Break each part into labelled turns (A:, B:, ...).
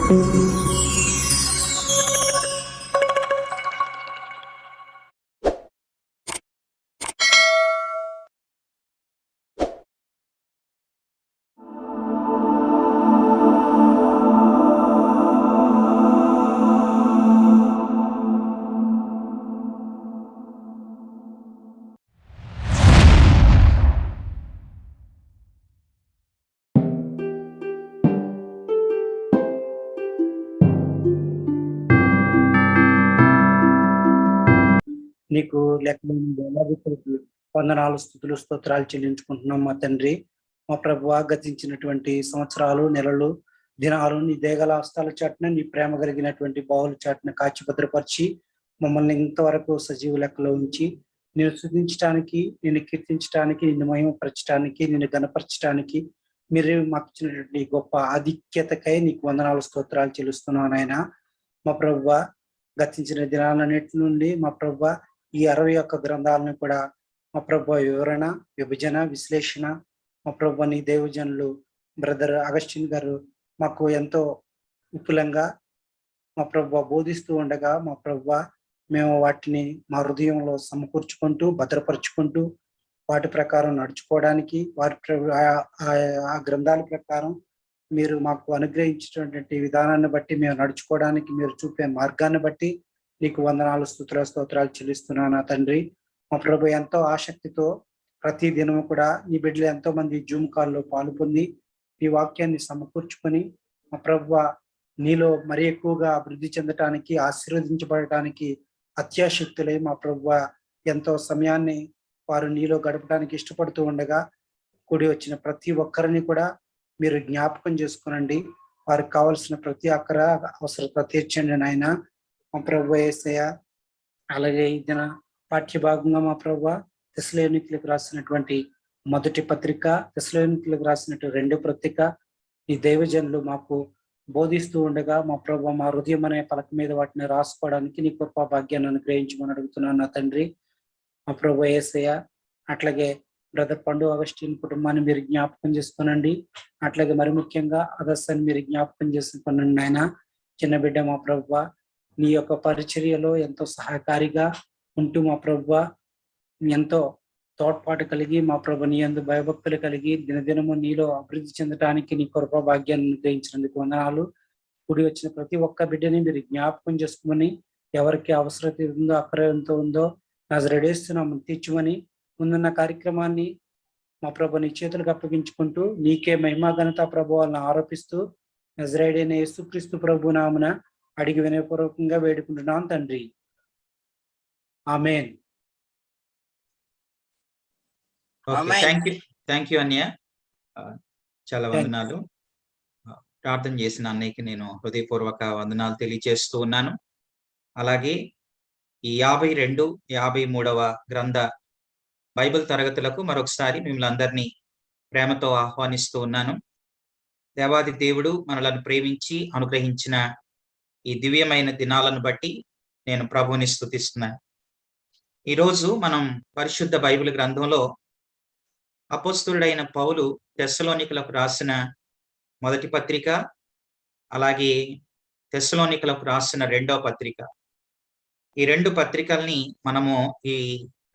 A: నీకు లెక్కలేని వేలాదికి వందనాలు, స్తుతులు, స్తోత్రాలు చెల్లించుకుంటున్నాం మా తండ్రి. మా ప్రభువా, గతించినటువంటి సంవత్సరాలు, నెలలు, దినాలు నీ దేగల హస్తాల చాటున, నీ ప్రేమ కలిగినటువంటి బావుల చాటున కాచి భద్రపరిచి మమ్మల్ని ఇంతవరకు సజీవ లెక్కలో ఉంచి నేను స్తుతించడానికి, నిన్ను కీర్తించడానికి, నిన్ను మహిమపరచడానికి, నిన్ను గణపరచడానికి మీరు మాకు ఇచ్చినటువంటి గొప్ప ఆధిక్యతకై నీకు వందనాలు, స్తోత్రాలు చెల్లిస్తున్నాను నాయన. మా ప్రభువా, గతించిన దినాలన్నిటి నుండి మా ప్రభువా ఈ 61 గ్రంథాలను కూడా మా ప్రభువా వివరణ, విభజన, విశ్లేషణ మా ప్రభువా నీ దైవజనులు బ్రదర్ అగస్టిన్ గారు మాకు ఎంతో విపులంగా మా ప్రభువా బోధిస్తూ ఉండగా మా ప్రభువా మేము వాటిని మా హృదయంలో సమకూర్చుకుంటూ, భద్రపరుచుకుంటూ వాటి ప్రకారం నడుచుకోవడానికి, ఆ గ్రంథాల ప్రకారం మీరు మాకు అనుగ్రహించినటువంటి విధానాన్ని బట్టి మేము నడుచుకోవడానికి మీరు చూపే మార్గాన్ని బట్టి నీకు వందనాలు, స్తోత్రాలు చెల్లిస్తున్నాను నా తండ్రి. మా ప్రభు ఎంతో ఆసక్తితో ప్రతి దినము కూడా నీ బిడ్డలు ఎంతో మంది జూమ్ కాల్లో పాల్పొంది నీ వాక్యాన్ని సమకూర్చుకొని మా ప్రభు నీలో మరీ ఎక్కువగా అభివృద్ధి చెందటానికి, ఆశీర్వదించబడటానికి అత్యాశక్తులై మా ప్రభు ఎంతో సమయాన్ని వారు నీలో గడపడానికి ఇష్టపడుతూ ఉండగా కూడి వచ్చిన ప్రతి ఒక్కరిని కూడా మీరు జ్ఞాపకం చేసుకునండి. వారికి కావాల్సిన ప్రతి అక్కర అవసరత తీర్చండి నాయన. మా ప్రభు యేసయ్య, అలాగే ఈ దిన పాఠ్య భాగంగా మా ప్రభు తెస్సలోనికీయులకు రాసినటువంటి మొదటి పత్రిక, తెస్సలోనికీయులకు రాసినటువంటి 2వ పత్రిక ఈ దైవజనులు మాకు బోధిస్తూ ఉండగా మా ప్రభు మా హృదయం అనే పలక మీద వాటిని రాసుకోవడానికి నీ కృపా భాగ్యాన్ని అనుగ్రహించమని అడుగుతున్నాను నా తండ్రి. మా ప్రభు యేసయ్య, అట్లాగే బ్రదర్ పండు అగస్టిన్ కుటుంబాన్ని మీరు జ్ఞాపకం చేసుకోనండి. అట్లాగే మరి ముఖ్యంగా అగస్సాన్ని మీరు జ్ఞాపకం చేసుకోనండి నాయన. చిన్న బిడ్డ మా ప్రభువా నీ యొక్క పరిచర్యలో ఎంతో సహకారిగా ఉంటూ మా ప్రభువా ఎంతో తోడ్పాటు కలిగి మా ప్రభు నీ యందు భయభక్తులు కలిగి దినదినము నీలో అభివృద్ధి చెందడానికి నీ కృపా భాగ్యాన్ని అనుగ్రహించినందుకు వందనాలు. కూడి వచ్చిన ప్రతి ఒక్క బిడ్డని మీరు జ్ఞాపకం చేసుకోమని, ఎవరికి అవసరత ఉందో, అక్కర ఎంతో ఉందో నజరేడేస్తున్నాము తీర్చుమని, ముందున్న కార్యక్రమాన్ని మా ప్రభు నీ చేతులకు అప్పగించుకుంటూ నీకే మహిమా ఘనత ప్రభువాలను ఆరోపిస్తూ నజరేయుడైన యేసుక్రీస్తు ప్రభు నామమున అడిగి వినయపూర్వకంగా వేడుకుంటున్నాం తండ్రి. ఆమేన్.
B: థ్యాంక్ యూ అన్నయ్య. చాలా వందనాలు. ప్రార్థన చేసిన అన్నయ్యకి నేను హృదయపూర్వక వందనాలు తెలియజేస్తూ ఉన్నాను. అలాగే ఈ 52, 53వ గ్రంథ బైబిల్ తరగతులకు మరొకసారి మిమ్మల్ని అందరినీ ప్రేమతో ఆహ్వానిస్తూ ఉన్నాను. దేవాది దేవుడు మనలను ప్రేమించి అనుగ్రహించిన ఈ దివ్యమైన దినాలను బట్టి నేను ప్రభువుని స్తుతిస్తున్నాను. ఈరోజు మనం పరిశుద్ధ బైబిల్ గ్రంథంలో అపోస్తలుడైన పౌలు తెస్సలోనికలకు రాసిన మొదటి పత్రిక, అలాగే తెస్సలోనికలకు రాసిన 2వ పత్రిక, ఈ 2 పత్రికల్ని మనము ఈ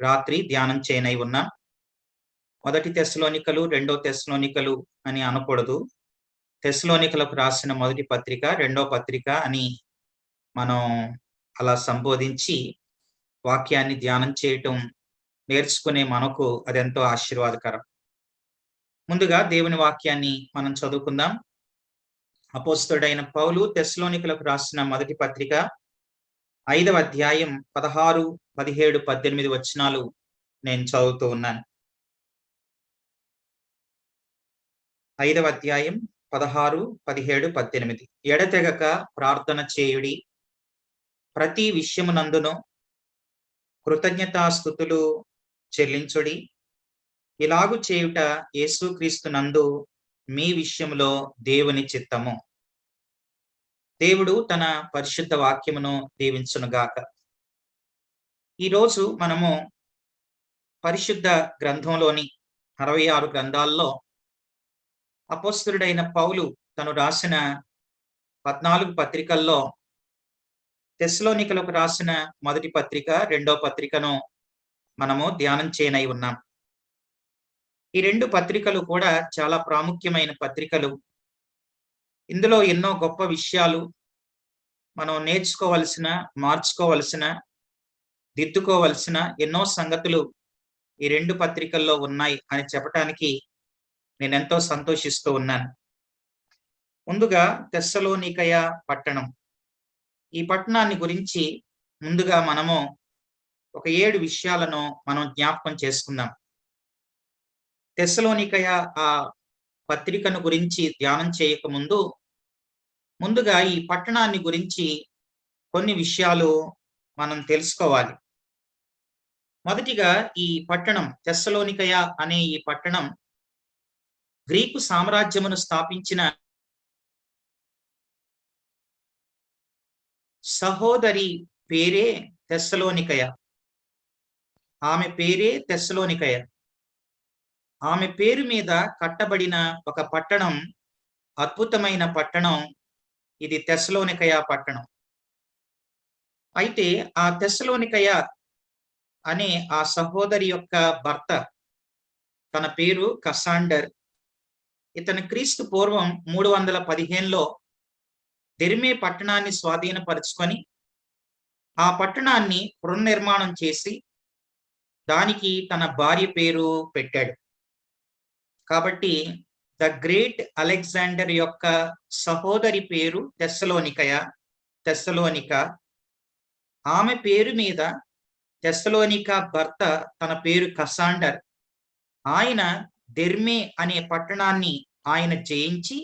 B: రాత్రి ధ్యానం చేయనై ఉన్నాం. మొదటి తెస్సలోనికలు, 2వ తెస్సలోనికలు అని అనకూడదు. తెస్సలోనికలకు రాసిన మొదటి పత్రిక, 2వ పత్రిక అని మనం అలా సంబోధించి వాక్యాన్ని ధ్యానం చేయటం నేర్చుకునే మనకు అదెంతో ఆశీర్వాదకరం. ముందుగా దేవుని వాక్యాన్ని మనం చదువుకుందాం. అపోస్తలుడైన పౌలు తెస్సలోనికలకు రాసిన మొదటి పత్రిక 5వ అధ్యాయం 16, 17, 18 వచనాలు నేను చదువుతూ ఉన్నాను. 5వ అధ్యాయం 16, 17, 18. ఎడతెగక ప్రార్థన చేయుడి, ప్రతి విషయమునందును కృతజ్ఞతాస్తుతులు చెల్లించుడి. ఇలాగు చేయుట యేసుక్రీస్తు నందు మీ విషయంలో దేవుని చిత్తము. దేవుడు తన పరిశుద్ధ వాక్యమును దీవించునుగాక. ఈరోజు మనము పరిశుద్ధ గ్రంథంలోని 66 గ్రంథాల్లో అపోస్తలుడైన పౌలు తను రాసిన 14 పత్రికల్లో తెస్సలోనికలకు రాసిన మొదటి పత్రిక, రెండో పత్రికను మనము ధ్యానం చేయనై ఉన్నాం. ఈ 2 పత్రికలు కూడా చాలా ప్రాముఖ్యమైన పత్రికలు. ఇందులో ఎన్నో గొప్ప విషయాలు మనం నేర్చుకోవలసిన, మార్చుకోవలసిన, దిద్దుకోవలసిన ఎన్నో సంగతులు ఈ 2 పత్రికల్లో ఉన్నాయి అని చెప్పటానికి నేనెంతో సంతోషిస్తూ ఉన్నాను. ముందుగా తెస్సలోనికయ పట్టణం. ఈ పట్టణాన్ని గురించి ముందుగా మనము ఒక 7 విషయాలను మనం జ్ఞాపకం చేసుకుందాం. తెస్సలోనికయ ఆ పత్రికను గురించి ధ్యానం చేయకముందు ముందుగా ఈ పట్టణాన్ని గురించి కొన్ని విషయాలు మనం తెలుసుకోవాలి. మొదటిగా ఈ పట్టణం తెస్సలోనికయ అనే ఈ పట్టణం గ్రీకు సామ్రాజ్యమును స్థాపించిన సహోదరి పేరే తెస్సలోనికయ. ఆమె పేరే తెస్సలోనికయ. ఆమె పేరు మీద కట్టబడిన ఒక పట్టణం, అద్భుతమైన పట్టణం, ఇది తెస్సలోనికయ పట్టణం. అయితే ఆ తెస్సలోనికయ అనే ఆ సహోదరి యొక్క భర్త, తన పేరు కసాండర్. ఇతను క్రీస్తు పూర్వం 315లో దెర్మే పట్టణాన్ని స్వాధీనపరుచుకొని ఆ పట్టణాన్ని పునర్నిర్మాణం చేసి దానికి తన భార్య పేరు పెట్టాడు. కాబట్టి ద గ్రేట్ అలెగ్జాండర్ యొక్క సహోదరి పేరు తెస్సలోనిక. ఆమె పేరు మీద తెస్సలోనిక భర్త తన పేరు కసాండర్. ఆయన దెర్మే అనే పట్టణాన్ని ఆయన జయించి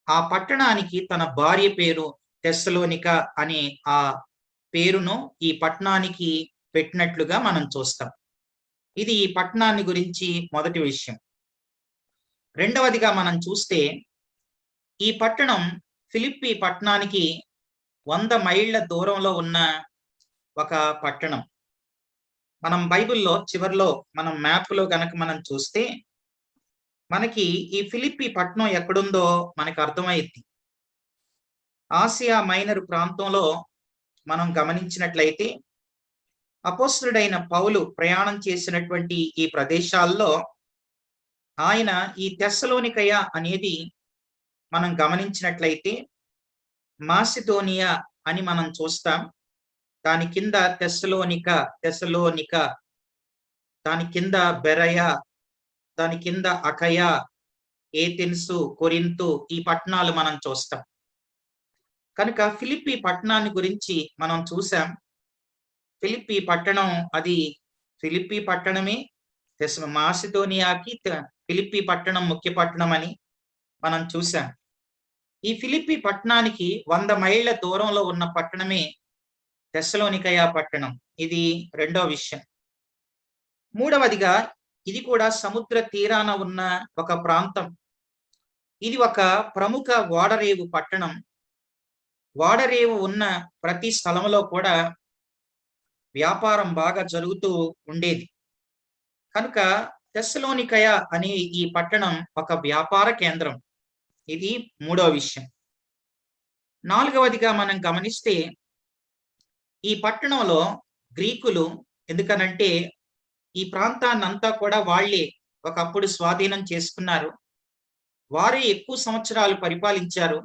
B: ఆ పట్టణానికి తన భార్య పేరు తెస్సలోనిక అనే ఆ పేరును ఈ పట్టణానికి పెట్టినట్లుగా మనం చూస్తాం. ఇది ఈ పట్టణాన్ని గురించి మొదటి విషయం. రెండవదిగా మనం చూస్తే ఈ పట్టణం ఫిలిప్పి పట్టణానికి 100 మైళ్ళ దూరంలో ఉన్న ఒక పట్టణం. మనం బైబిల్లో చివర్లో మనం మ్యాప్లో గనక మనం చూస్తే మనకి ఈ ఫిలిప్పి పట్టణం ఎక్కడుందో మనకు అర్థమైద్ది. ఆసియా మైనర్ ప్రాంతంలో మనం గమనించినట్లయితే అపోస్తలుడైన పౌలు ప్రయాణం చేసినటువంటి ఈ ప్రదేశాల్లో ఆయన ఈ తెస్సలోనికయ అనేది మనం గమనించినట్లయితే మాసిదోనియా అని మనం చూస్తాం. దాని కింద తెస్సలోనిక, దాని కింద బెరయ, దాని కింద అకయ, ఏథెన్సు, కొరింతు, ఈ పట్టణాలు మనం చూస్తాం. కనుక ఫిలిప్పి పట్టణాన్ని గురించి మనం చూసాం. ఫిలిప్పి పట్టణం అది ఫిలిప్పి పట్టణమే, మాసిదోనియాకి ఫిలిప్పి పట్టణం ముఖ్య పట్టణం అని మనం చూసాం. ఈ ఫిలిప్పి పట్టణానికి 100 మైళ్ళ దూరంలో ఉన్న పట్టణమే తెస్సలోనికయ పట్టణం. ఇది రెండో విషయం. మూడవదిగా ఇది కూడా సముద్ర తీరాన ఉన్న ఒక ప్రాంతం. ఇది ఒక ప్రముఖ ఓడరేవు పట్టణం. ఓడరేవు ఉన్న ప్రతి స్థలంలో కూడా వ్యాపారం బాగా జరుగుతూ ఉండేది. కనుక తెస్సలోనికయ అనే ఈ పట్టణం ఒక వ్యాపార కేంద్రం. ఇది మూడో విషయం. నాలుగవదిగా మనం గమనిస్తే ఈ పట్టణంలో గ్రీకులు, ఎందుకనంటే ఈ ప్రాంతాన్నంతా కూడా వాళ్ళే ఒకప్పుడు స్వాధీనం చేసుకున్నారు. వారే ఎక్కువ సంవత్సరాలు పరిపాలించారు.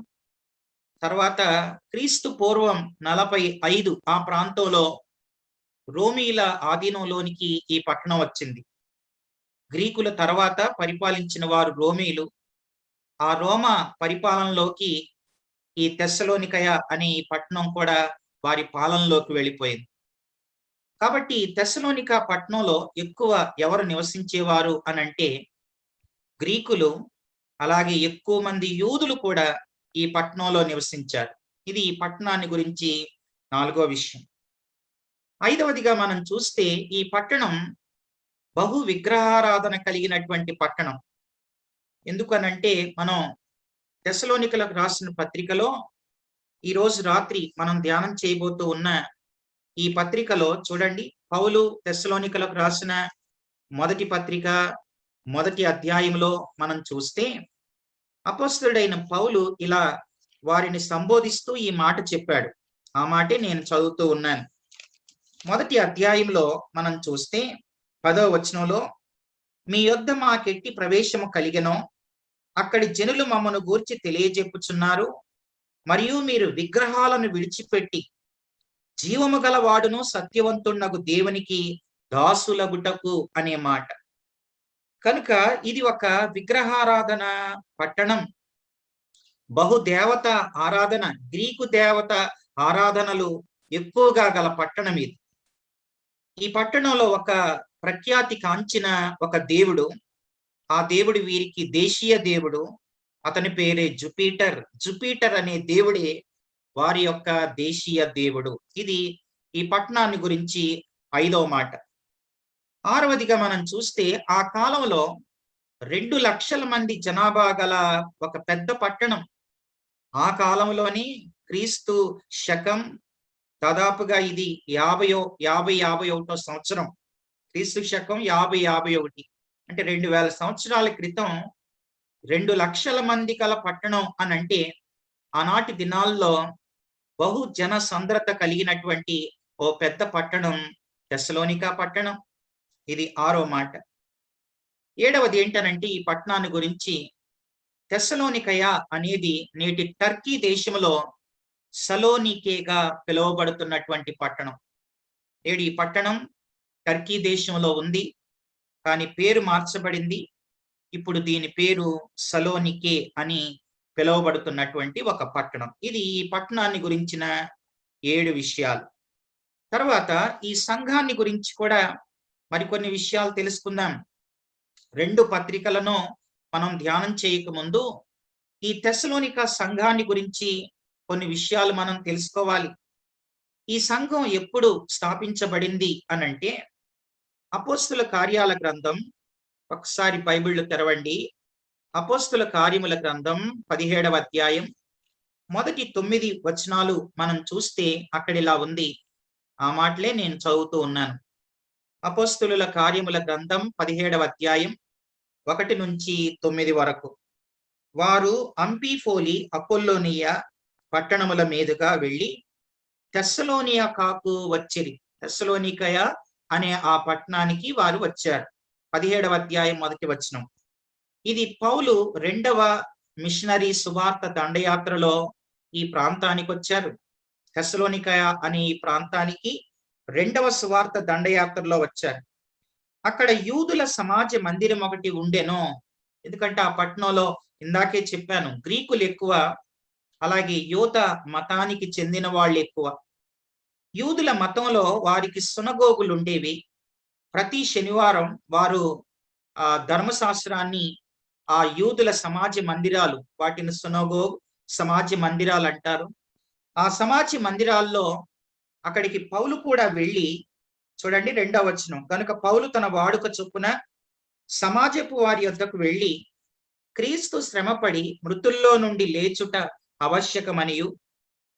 B: తర్వాత క్రీస్తు పూర్వం 45 ఆ ప్రాంతంలో రోమీల ఆధీనంలోనికి ఈ పట్టణం వచ్చింది. గ్రీకుల తర్వాత పరిపాలించిన వారు రోమీలు. ఆ రోమా పరిపాలనలోకి ఈ తెస్సలోనికయ అనే ఈ పట్టణం కూడా వారి పాలనలోకి వెళ్ళిపోయింది. కాబట్టి తెస్సలోనిక పట్టణంలో ఎక్కువ ఎవరు నివసించేవారు అని అంటే గ్రీకులు, అలాగే ఎక్కువ మంది యూదులు కూడా ఈ పట్టణంలో నివసించారు. ఇది ఈ పట్టణాన్ని గురించి నాలుగో విషయం. ఐదవదిగా మనం చూస్తే ఈ పట్టణం బహు విగ్రహారాధన కలిగినటువంటి పట్టణం. ఎందుకనంటే మనం తెస్సలోనికలకు రాసిన పత్రికలో ఈరోజు రాత్రి మనం ధ్యానం చేయబోతూ ఉన్న ఈ పత్రికలో చూడండి, పౌలు తెస్సలోనికలకు రాసిన మొదటి పత్రిక 1వ అధ్యాయంలో మనం చూస్తే అపోస్తలుడైన పౌలు ఇలా వారిని సంబోధిస్తూ ఈ మాట చెప్పాడు. ఆ మాటే నేను చదువుతూ ఉన్నాను. మొదటి అధ్యాయంలో మనం చూస్తే 10వ వచనంలో, మీ యొద్ద మాకెట్టి ప్రవేశము కలిగెనో అక్కడి జనులు మమ్మను గూర్చి తెలియజెప్పుచున్నారు, మరియు మీరు విగ్రహాలను విడిచిపెట్టి జీవము గల వాడును సత్యవంతునగు దేవునికి దాసులగుటకు అనే మాట. కనుక ఇది ఒక విగ్రహారాధన పట్టణం. బహుదేవత ఆరాధన, గ్రీకు దేవత ఆరాధనలు ఎక్కువగా గల పట్టణం ఇది. ఈ పట్టణంలో ఒక ప్రఖ్యాతి కాంచిన ఒక దేవుడు, ఆ దేవుడు వీరికి దేశీయ దేవుడు. అతని పేరే జుపిటర్. జుపిటర్ అనే దేవుడే వారి యొక్క దేశీయ దేవుడు. ఇది ఈ పట్టణాన్ని గురించి 5వ మాట. 6వదిగా మనం చూస్తే, ఆ కాలంలో 2 లక్షల మంది జనాభా గల ఒక పెద్ద పట్టణం. ఆ కాలంలోని క్రీస్తు శకం దాదాపుగా ఇది 50-51 సంవత్సరం. క్రీస్తు శకం 50-51 అంటే 2000 సంవత్సరాల క్రితం 2 లక్షల మంది గల పట్టణం అని అంటే, ఆనాటి దినాల్లో బహు జన సంద్రత కలిగినటువంటి ఓ పెద్ద పట్టణం తెస్సలోనికా పట్టణం. ఇది 6వ మాట. 7వది ఏంటనంటే, ఈ పట్టణాన్ని గురించి తెస్సలోనికయ అనేది నేటి టర్కీ దేశంలో సలోనికేగా పిలువబడుతున్నటువంటి పట్టణం. నేడు ఈ పట్టణం టర్కీ దేశంలో ఉంది, కానీ పేరు మార్చబడింది. ఇప్పుడు దీని పేరు సలోనికే అని పిలువబడుతున్నటువంటి ఒక పట్టణం. ఇది ఈ పట్టణాన్ని గురించిన 7 విషయాలు. తర్వాత ఈ సంఘాన్ని గురించి కూడా మరికొన్ని విషయాలు తెలుసుకుందాం. 2 పత్రికలను మనం ధ్యానం చేయకముందు ఈ తెస్సలోనికా సంఘాన్ని గురించి కొన్ని విషయాలు మనం తెలుసుకోవాలి. ఈ సంఘం ఎప్పుడు స్థాపించబడింది అనంటే, అపోస్తుల కార్యాల గ్రంథం, ఒకసారి బైబిళ్ళు తెరవండి. అపోస్తుల కార్యముల గ్రంథం 17వ అధ్యాయం మొదటి 9 వచనాలు మనం చూస్తే అక్కడ ఇలా ఉంది. ఆ మాటలే నేను చదువుతూ ఉన్నాను. అపోస్తుల కార్యముల గ్రంథం 17వ అధ్యాయం 1 నుంచి 9 వరకు. వారు అంపిఫోలి, అపోల్లోనియ పట్టణముల మీదుగా వెళ్ళి తెస్సలోనికకు వచ్చిరి. తెస్సలోనికయ అనే ఆ పట్టణానికి వారు వచ్చారు. 17వ అధ్యాయం 1వ వచనం. ఇది పౌలు 2వ మిషనరీ సువార్త దండయాత్రలో ఈ ప్రాంతానికి వచ్చారు. తెస్సలోనికయ అనే ఈ ప్రాంతానికి 2వ సువార్త దండయాత్రలో వచ్చారు. అక్కడ యూదుల సమాజ మందిరం ఒకటి ఉండెను. ఎందుకంటే ఆ పట్టణంలో ఇందాకే చెప్పాను, గ్రీకులు ఎక్కువ, అలాగే యూద మతానికి చెందిన వాళ్ళు ఎక్కువ. యూదుల మతంలో వారికి సునగోగులు ఉండేవి. ప్రతి శనివారం వారు ధర్మశాస్త్రాన్ని, ఆ యూదుల సమాజ మందిరాలు, వాటిని సునగోగ్, సమాజ మందిరాలు అంటారు. ఆ సమాజ మందిరాల్లో అక్కడికి పౌలు కూడా వెళ్ళి, చూడండి 2వ వచనం, కనుక పౌలు తన వాడుక చొప్పున సమాజపు వారి యొద్దకు వెళ్ళి, క్రీస్తు శ్రమపడి మృతుల్లో నుండి లేచుట ఆవశ్యకమనియు,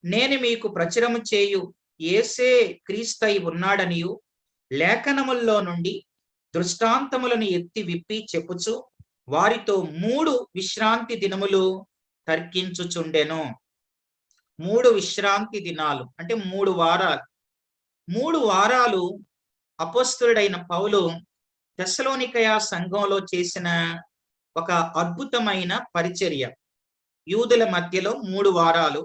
B: నేను మీకు ప్రచురము చేయు యేసే క్రీస్తై ఉన్నాడనియు లేఖనముల్లో నుండి దృష్టాంతములను ఎత్తి విప్పి చెప్పుచు వారితో 3 విశ్రాంతి దినములు తర్కించుచుండెను. 3 విశ్రాంతి దినాలు అంటే 3 వారాలు. 3 వారాలు అపోస్తలుడైన పౌలు తెస్సలోనికయ సంఘంలో చేసిన ఒక అద్భుతమైన పరిచర్య. యూదుల మధ్యలో 3 వారాలు.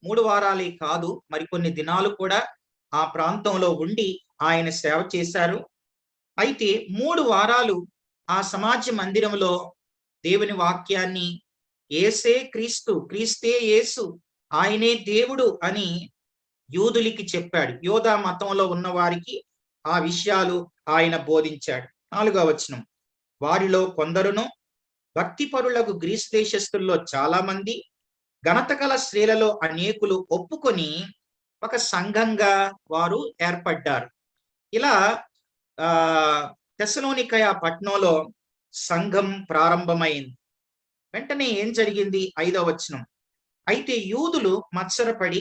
B: 3 వారాలే కాదు, మరికొన్ని దినాలు కూడా ఆ ప్రాంతంలో ఉండి ఆయన సేవ చేశారు. అయితే 3 వారాలు ఆ సమాజ మందిరంలో దేవుని వాక్యాన్ని, యేసే క్రీస్తు, క్రీస్తే యేసు, ఆయనే దేవుడు అని యూదులకి చెప్పాడు. యోధా మతంలో ఉన్న వారికి ఆ విషయాలు ఆయన బోధించాడు. 4వ వచనం, వారిలో కొందరును భక్తిపరులకు గ్రీసు దేశస్థుల్లో చాలా మంది, ఘనత గల స్త్రీలలో అనేకులు ఒప్పుకొని ఒక సంఘంగా వారు ఏర్పడ్డారు. ఇలా తెస్సలోనికయ పట్టణంలో సంఘం ప్రారంభమైంది. వెంటనే ఏం జరిగింది? 5వ వచనం, అయితే యూదులు మత్సరపడి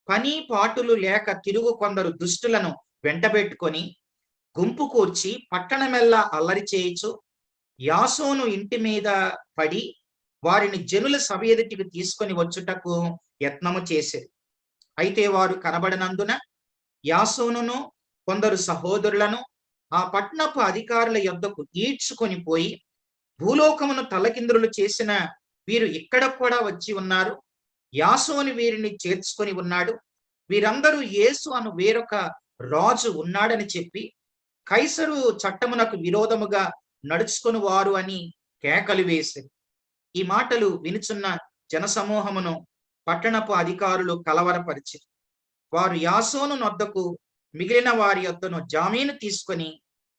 B: పని పాటులు లేక తిరుగు కొందరు దుష్టులను వెంటబెట్టుకొని గుంపు కూర్చి పట్టణమెల్లా అల్లరి చేయించు యాసోను ఇంటి మీద పడి వారిని జనుల సభ ఎదుటికి తీసుకొని వచ్చుటకు యత్నము చేశారు. అయితే వారు కనబడనందున యాసోనును కొందరు సహోదరులను ఆ పట్టణపు అధికారుల యొద్దకు ఈడ్చుకొని పోయి, భూలోకమును తలకిందులు చేసిన వీరు ఇక్కడ కూడా వచ్చి ఉన్నారు. యాసోని వీరిని చేర్చుకొని ఉన్నాడు. వీరందరూ యేసు అను వేరొక రాజు ఉన్నాడని చెప్పి కైసరు చట్టమునకు విరోధముగా నడుచుకొని వారు అని కేకలు వేశారు. ఈ మాటలు వినుచున్న జనసమూహమును పట్టణపు అధికారులు కలవరపరిచారు. వారు యాసోను నొద్దకు మిగిలిన వారి యొద్దను జామీను తీసుకొని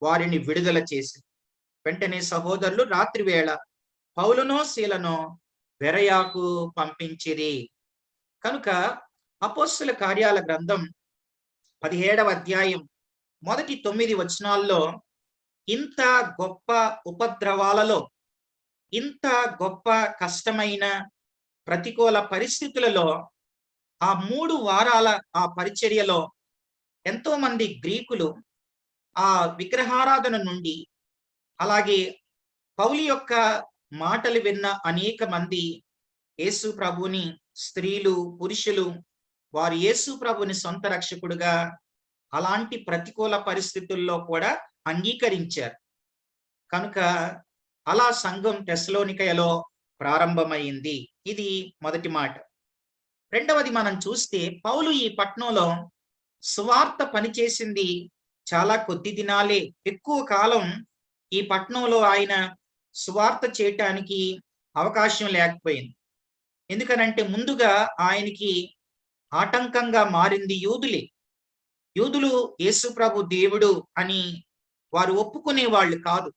B: వారిని విడుదల చేశారు. వెంటనే సహోదరులు రాత్రి వేళ పౌలునో శీలనో బెరయాకు పంపించిరి. కనుక అపోస్తల కార్యాల గ్రంథం 17వ అధ్యాయం మొదటి 9 వచనాల్లో ఇంత గొప్ప ఉపద్రవాలలో, ఇంత గొప్ప కష్టమైన ప్రతికూల పరిస్థితులలో, ఆ 3 వారాల ఆ పరిచర్యలో ఎంతో మంది గ్రీకులు ఆ విగ్రహారాధన నుండి, అలాగే పౌలు యొక్క మాటలు విన్న అనేక మంది యేసు ప్రభుని, స్త్రీలు, పురుషులు వారు యేసు ప్రభుని సొంత రక్షకుడుగా అలాంటి ప్రతికూల పరిస్థితుల్లో కూడా అంగీకరించారు. కనుక అలా సంఘం తెస్సలోనికయలో ప్రారంభమైంది. ఇది మొదటి మాట. రెండవది మనం చూస్తే పౌలు ఈ పట్టణంలో సువార్త పనిచేసింది చాలా కొద్ది దినాలే. ఎక్కువ కాలం ఈ పట్టణంలో ఆయన సువార్త చేయటానికి అవకాశం లేకపోయింది. ఎందుకనంటే ముందుగా ఆయనకి ఆటంకంగా మారింది యూదులే. యూదులు యేసు ప్రభు దేవుడు అని వారు ఒప్పుకునే వాళ్ళు కాదు.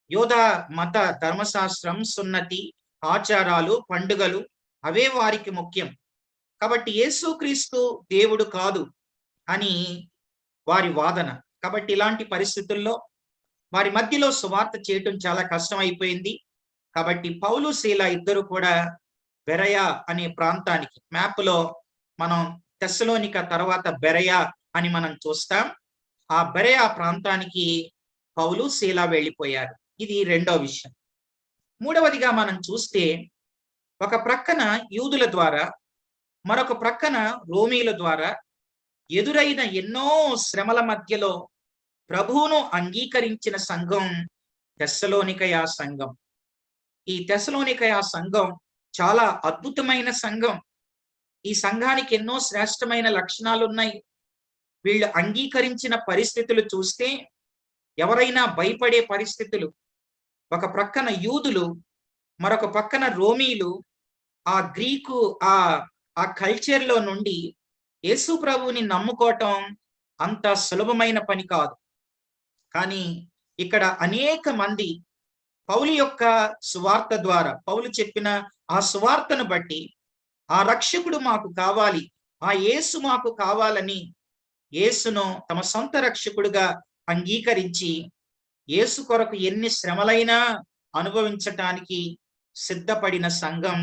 B: యోధ మత ధర్మశాస్త్రం, సున్నతి, ఆచారాలు, పండుగలు అవే వారికి ముఖ్యం. కాబట్టి యేసుక్రీస్తు దేవుడు కాదు అని వారి వాదన. కాబట్టి ఇలాంటి పరిస్థితుల్లో వారి మధ్యలో సువార్త చేయటం చాలా కష్టం అయిపోయింది. కాబట్టి పౌలు శీల ఇద్దరు కూడా బెరయా అనే ప్రాంతానికి, మ్యాప్లో మనం తెస్సలోనిక తర్వాత బెరయా అని మనం చూస్తాం, ఆ బెరయా ప్రాంతానికి పౌలు శీల వెళ్ళిపోయారు. ఇది రెండో విషయం. మూడవదిగా మనం చూస్తే ఒక ప్రక్కన యూదుల ద్వారా, మరొక ప్రక్కన రోమీల ద్వారా ఎదురైన ఎన్నో శ్రమల మధ్యలో ప్రభువును అంగీకరించిన సంఘం తెస్సలోనికయ సంఘం. ఈ తెస్సలోనికయ సంఘం చాలా అద్భుతమైన సంఘం. ఈ సంఘానికి ఎన్నో శ్రేష్టమైన లక్షణాలు ఉన్నాయి. వీళ్ళు అంగీకరించిన పరిస్థితులు చూస్తే ఎవరైనా భయపడే పరిస్థితులు. ఒక ప్రక్కన యూదులు, మరొక పక్కన రోమీలు. ఆ గ్రీకు ఆ కల్చర్లో నుండి యేసు ప్రభువుని నమ్ముకోవటం అంత సులభమైన పని కాదు. కానీ ఇక్కడ అనేక మంది పౌలు యొక్క సువార్త ద్వారా, పౌలు చెప్పిన ఆ సువార్తను బట్టి ఆ రక్షకుడు మాకు కావాలి, ఆ యేసు మాకు కావాలని యేసును తమ సొంత రక్షకుడుగా అంగీకరించి యేసు కొరకు ఎన్ని శ్రమలైనా అనుభవించటానికి సిద్ధపడిన సంఘం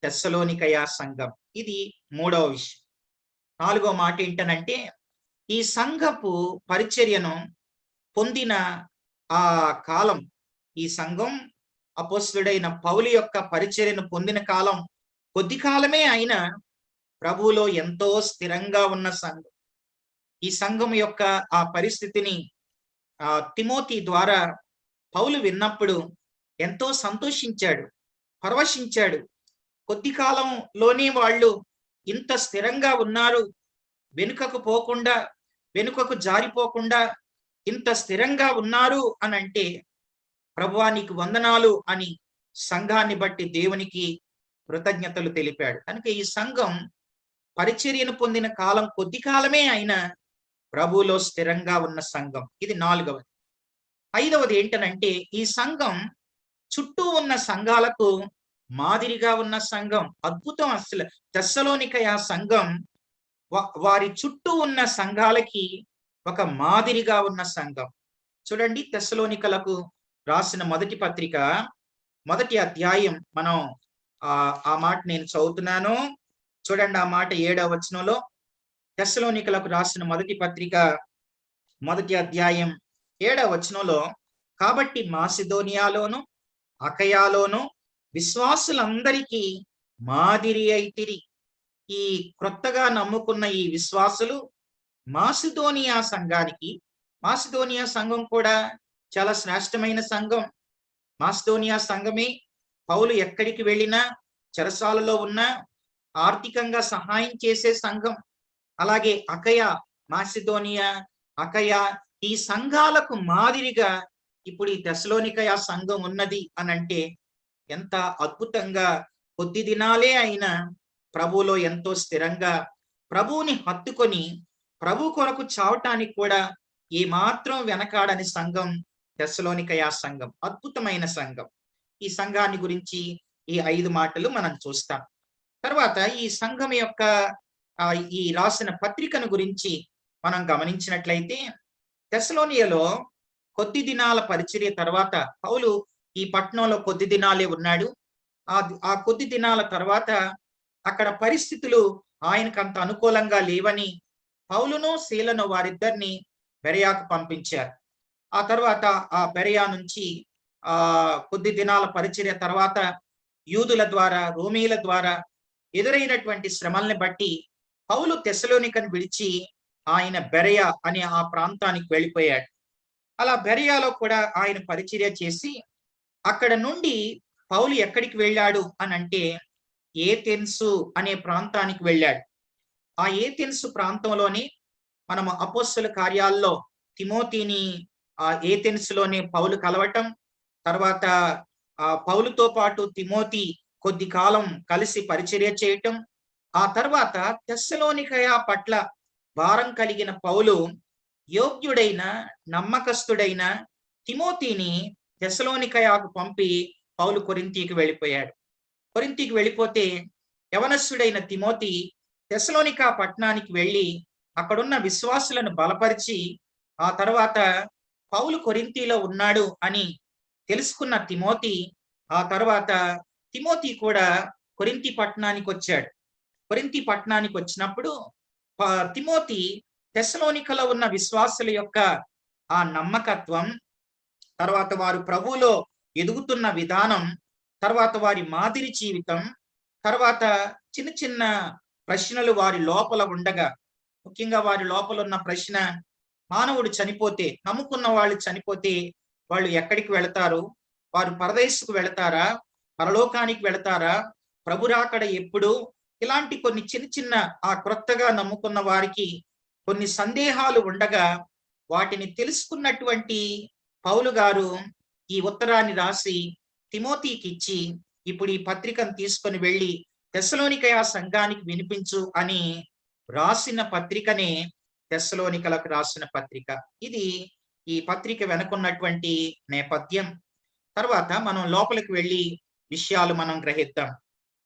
B: తెస్సలోనికయ సంఘం. ఇది మూడవ విషయం. నాలుగో మాట ఏంటనంటే, ఈ సంఘపు పరిచర్యను పొందిన ఆ కాలం, ఈ సంఘం అపోస్తలుడైన పౌలు యొక్క పరిచర్యను పొందిన కాలం కొద్ది కాలమే అయినా ప్రభువులో ఎంతో స్థిరంగా ఉన్న సంఘం. ఈ సంఘం యొక్క ఆ పరిస్థితిని తిమోతి ద్వారా పౌలు విన్నప్పుడు ఎంతో సంతోషించాడు, పరవశించాడు. కొద్ది కాలంలోనే వాళ్ళు ఇంత స్థిరంగా ఉన్నారు, వెనుకకు పోకుండా, వెనుకకు జారిపోకుండా ఇంత స్థిరంగా ఉన్నారు అని అంటే, ప్రభువా నీకు వందనాలు అని సంఘాన్ని బట్టి దేవునికి కృతజ్ఞతలు తెలిపాడు. కనుక ఈ సంఘం పరిచర్యను పొందిన కాలం కొద్ది కాలమే అయినా ప్రభువులో స్థిరంగా ఉన్న సంఘం. ఇది నాలుగవది. ఐదవది ఏంటనంటే, ఈ సంఘం చుట్టూ ఉన్న సంఘాలకు మాదిరిగా ఉన్న సంఘం. అద్భుతం. అసలు తెస్సలోనికయ సంఘం వారి చుట్టూ ఉన్న సంఘాలకి ఒక మాదిరిగా ఉన్న సంఘం. చూడండి, తెస్సలోనికలకు రాసిన మొదటి పత్రిక 1వ అధ్యాయం, మనం ఆ మాట నేను చదువుతున్నాను. చూడండి, ఆ మాట 7వ వచనంలో, తెస్సలోనికలకు రాసిన మొదటి పత్రిక 1వ అధ్యాయం 7వ వచనంలో, కాబట్టి మాసిదోనియాలోను, అకయాలోను, విశ్వాసులందరికీ మాదిరి అయితిరి. ఈ క్రొత్తగా నమ్ముకున్న ఈ విశ్వాసులు మాసిదోనియా సంఘానికి, మాసిదోనియా సంఘం కూడా చాలా శ్రేష్టమైన సంఘం. మాసిదోనియా సంఘమే పౌలు ఎక్కడికి వెళ్ళినా, చెరసాలలో ఉన్నా ఆర్థికంగా సహాయం చేసే సంఘం. అలాగే అకయ, మాసిదోనియా, అకయ, ఈ సంఘాలకు మాదిరిగా ఇప్పుడు ఈ తెస్సలోనికయ సంఘం ఉన్నది అని అంటే ఎంత అద్భుతంగా, కొద్ది దినాలే అయినా ప్రభువులో ఎంతో స్థిరంగా ప్రభువుని హత్తుకొని ప్రభు కొరకు చావటానికి కూడా ఏమాత్రం వెనకాడని సంఘం తెస్సలోనికయ సంఘం. అద్భుతమైన సంఘం. ఈ సంఘాన్ని గురించి ఈ 5 మాటలు మనం చూస్తాం. తర్వాత ఈ సంఘం యొక్క ఈ రాసిన పత్రికను గురించి మనం గమనించినట్లయితే, తెస్సలోనియలో కొద్ది దినాల పరిచర్య తర్వాత పౌలు ఈ పట్టణంలో కొద్ది దినాలే ఉన్నాడు. ఆ కొద్ది దినాల తర్వాత అక్కడ పరిస్థితులు ఆయనకు అంత అనుకూలంగా లేవని పౌలును శీలను వారిద్దరిని బెరయాకు పంపించారు. ఆ తర్వాత ఆ బెరయా నుంచి కొద్ది దినాల పరిచర్య తర్వాత యూదుల ద్వారా, రోమీల ద్వారా ఎదురైనటువంటి శ్రమల్ని బట్టి పౌలు తెస్సలోనికను విడిచి ఆయన బెరయా అనే ఆ ప్రాంతానికి వెళ్ళిపోయాడు. అలా బెరయాలో కూడా ఆయన పరిచర్య చేసి అక్కడ నుండి పౌలు ఎక్కడికి వెళ్ళాడు అని అంటే ఏథెన్సు అనే ప్రాంతానికి వెళ్ళాడు. ఆ ఏథెన్సు ప్రాంతంలోని మనము అపోస్తల కార్యాల్లో తిమోతిని ఏథెన్సులోనే పౌలు కలవటం, తర్వాత పౌలుతో పాటు తిమోతి కొద్ది కాలం కలిసి పరిచర్య చేయటం, ఆ తర్వాత తెస్సలోనికయ పట్ల భారం కలిగిన పౌలు యోగ్యుడైన, నమ్మకస్తుడైన తిమోతిని తెస్సలోనికయకు పంపి పౌలు కొరింథీకి వెళ్ళిపోయాడు. కొరింథీకి వెళ్ళిపోతే యవనస్తుడైన తిమోతి తెస్సలోనిక పట్టణానికి వెళ్ళి అక్కడున్న విశ్వాసులను బలపరిచి, ఆ తర్వాత పౌలు కొరింథీలో ఉన్నాడు అని తెలుసుకున్న తిమోతి, ఆ తర్వాత తిమోతి కూడా కొరింథీ పట్టణానికి వచ్చాడు. కొరింథీ పట్టణానికి వచ్చినప్పుడు తిమోతి తెస్సలోనికలో ఉన్న విశ్వాసుల యొక్క ఆ నమ్మకత్వం, తర్వాత వారు ప్రభువులో ఎదుగుతున్న విధానం, తర్వాత వారి మాదిరి జీవితం, తర్వాత చిన్న చిన్న ప్రశ్నలు వారి లోపల ఉండగా, ముఖ్యంగా వారి లోపల ఉన్న ప్రశ్న, మానవుడు చనిపోతే, నమ్ముకున్న వాళ్ళు చనిపోతే వాళ్ళు ఎక్కడికి వెళతారు? వారు పరదేశకు వెళతారా? పరలోకానికి వెళతారా? ప్రభు రాకడ ఎప్పుడు? ఇలాంటి కొన్ని చిన్న చిన్న ఆ క్రొత్తగా నమ్ముకున్న వారికి కొన్ని సందేహాలు ఉండగా వాటిని తెలుసుకున్నటువంటి పౌలు గారు ఈ ఉత్తరాన్ని రాసి తిమోతికి ఇచ్చి, ఇప్పుడు ఈ పత్రికను తీసుకొని వెళ్ళి తెస్సలోనికయ సంఘానికి వినిపించు అని రాసిన పత్రికనే తెస్సలోనికలకు రాసిన పత్రిక. ఇది ఈ పత్రిక వెనుకున్నటువంటి నేపథ్యం. తర్వాత మనం లోపలికి వెళ్ళి విషయాలు మనం గ్రహిద్దాం.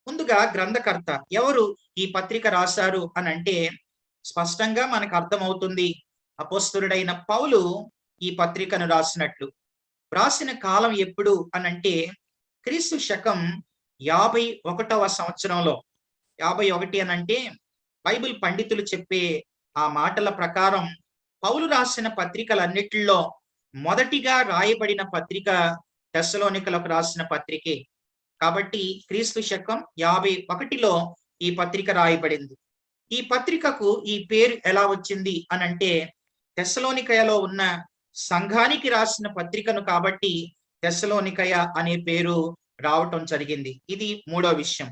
B: ముందుగా గ్రంథకర్త ఎవరు ఈ పత్రిక రాశారు అని అంటే స్పష్టంగా మనకు అర్థమవుతుంది. అపోస్తలుడైన పౌలు ఈ పత్రికను రాసినట్లు. రాసిన కాలం ఎప్పుడు అని అంటే క్రీస్తు శకం 51వ సంవత్సరంలో. 51 అని అంటే బైబిల్ పండితులు చెప్పే ఆ మాటల ప్రకారం పౌలు రాసిన పత్రికలన్నిటిలో మొదటిగా రాయబడిన పత్రిక తెస్సలోనికలకు రాసిన పత్రికే. కాబట్టి క్రీస్తు శకం 51లో ఈ పత్రిక రాయబడింది. ఈ పత్రికకు ఈ పేరు ఎలా వచ్చింది అని అంటే తెస్సలోనికయలో ఉన్న సంఘానికి రాసిన పత్రికను కాబట్టి తెస్సలోనికయ అనే పేరు రావటం జరిగింది. ఇది 3వ విషయం.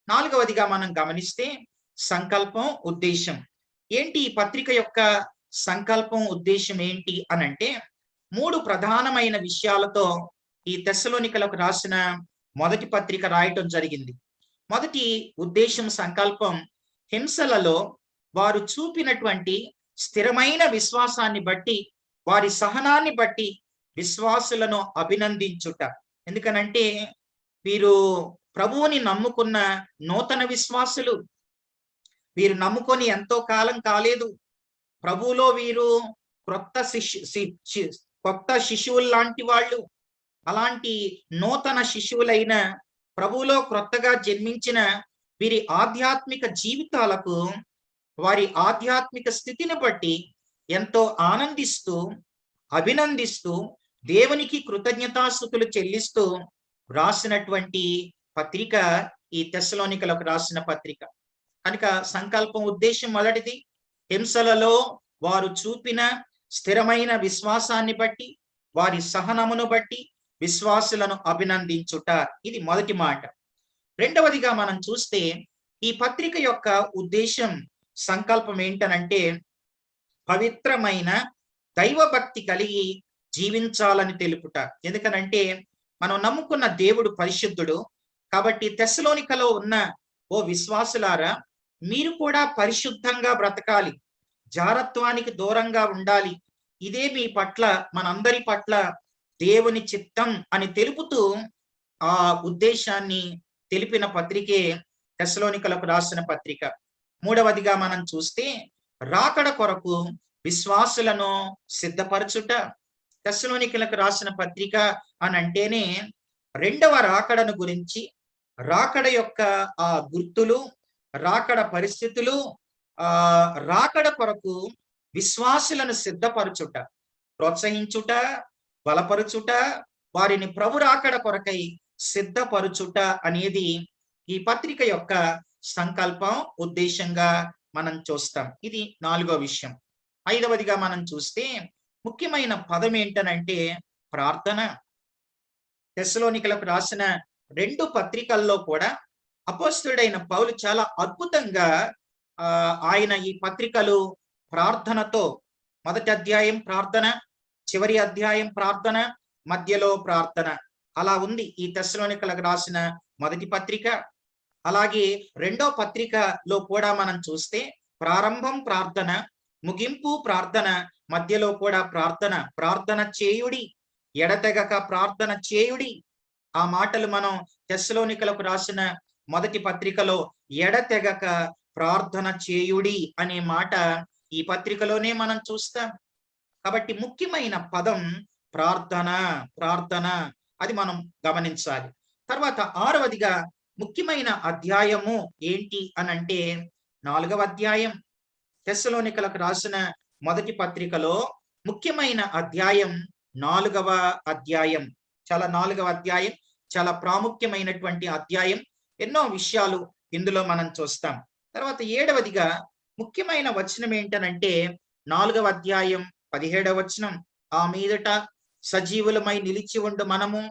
B: 4వదిగా మనం గమనిస్తే సంకల్పం, ఉద్దేశం. ఏంటి ఈ పత్రిక యొక్క సంకల్పం, ఉద్దేశం ఏంటి అని అంటే 3 ప్రధానమైన విషయాలతో ఈ తెస్సలోనికలకు రాసిన మొదటి పత్రిక రాయటం జరిగింది. మొదటి ఉద్దేశం, సంకల్పం, హింసలలో వారు చూపినటువంటి స్థిరమైన విశ్వాసాన్ని బట్టి, వారి సహనాన్ని బట్టి విశ్వాసులను అభినందించుట. ఎందుకనంటే వీరు ప్రభువుని నమ్ముకున్న నూతన విశ్వాసులు. వీరు నమ్ముకొని ఎంతో కాలం కాలేదు. ప్రభువులో వీరు కొత్త శిశువులు లాంటి వాళ్ళు. అలాంటి నూతన శిశువులైన ప్రభువులో క్రొత్తగా జన్మించిన వీరి ఆధ్యాత్మిక జీవితాలకు, వారి ఆధ్యాత్మిక స్థితిని బట్టి ఎంతో ఆనందిస్తూ, అభినందిస్తూ, దేవునికి కృతజ్ఞతాస్తుతులు చెల్లిస్తూ రాసినటువంటి పత్రిక ఈ తెస్సలోనికలకు రాసిన పత్రిక. కనుక సంకల్పం ఉద్దేశం మొదటిది, హింసలలో వారు చూపిన స్థిరమైన విశ్వాసాన్ని బట్టి, వారి సహనమును బట్టి విశ్వాసులను అభినందించుట. ఇది మొదటి మాట. రెండవదిగా మనం చూస్తే ఈ పత్రిక యొక్క ఉద్దేశం, సంకల్పం ఏంటనంటే పవిత్రమైన దైవభక్తి కలిగి జీవించాలని తెలుపుట. ఎందుకనంటే మనం నమ్ముకున్న దేవుడు పరిశుద్ధుడు కాబట్టి తెస్సలోనికలో ఉన్న ఓ విశ్వాసులారా, మీరు కూడా పరిశుద్ధంగా బ్రతకాలి, జారత్వానికి దూరంగా ఉండాలి. ఇదే మీ పట్ల, మనందరి పట్ల దేవుని చిత్తం అని తెలుపుతూ ఆ ఉద్దేశాన్ని తెలిపిన పత్రికే తెస్సలోనికలకు రాసిన పత్రిక. మూడవదిగా మనం చూస్తే రాకడ కొరకు విశ్వాసులను సిద్ధపరచుట. తెస్సలోనికలకు రాసిన పత్రిక అని అంటేనే రెండవ రాకడను గురించి, రాకడ యొక్క ఆ గుర్తులు, రాకడ పరిస్థితులు, రాకడ కొరకు విశ్వాసులను సిద్ధపరచుట, ప్రోత్సహించుట, బలపరచుట, వారిని ప్రభు రాకడ కొరకై సిద్ధపరచుట అనేది ఈ పత్రిక యొక్క సంకల్పం, ఉద్దేశంగా మనం చూస్తాం. ఇది నాలుగో విషయం. ఐదవదిగా మనం చూస్తే ముఖ్యమైన పదం ఏంటనంటే ప్రార్థన. తెస్సలోనికలకు రాసిన 2 పత్రికల్లో కూడా అపోస్తలుడైన పౌలు చాలా అద్భుతంగా ఆయన ఈ పత్రికలు ప్రార్థనతో, మొదటి అధ్యాయం ప్రార్థన, చివరి అధ్యాయం ప్రార్థన, మధ్యలో ప్రార్థన, అలా ఉంది ఈ తెస్సలోనికలకు రాసిన మొదటి పత్రిక. అలాగే రెండో పత్రికలో కూడా మనం చూస్తే ప్రారంభం ప్రార్థన, ముగింపు ప్రార్థన, మధ్యలో కూడా ప్రార్థన. ప్రార్థన చేయుడి, ఎడతెగక ప్రార్థన చేయుడి. ఆ మాటలు మనం తెస్సలోనికలకు రాసిన మొదటి పత్రికలో ఎడతెగక ప్రార్థన చేయుడి అనే మాట ఈ పత్రికలోనే మనం చూస్తాం. కాబట్టి ముఖ్యమైన పదం ప్రార్థన, ప్రార్థన, అది మనం గమనించాలి. తర్వాత ఆరవదిగా ముఖ్యమైన అధ్యాయము ఏంటి అనంటే 4వ అధ్యాయం. తెస్సలోనికలకు రాసిన మొదటి పత్రికలో ముఖ్యమైన అధ్యాయం 4వ అధ్యాయం. 4వ అధ్యాయం చాలా ప్రాముఖ్యమైనటువంటి అధ్యాయం. ఎన్నో విషయాలు ఇందులో మనం చూస్తాం. తర్వాత 7వదిగా ముఖ్యమైన వచనం ఏంటనంటే 4వ అధ్యాయం 17వ వచనం. ఆ మీదట సజీవులమై నిలిచి ఉండు మనము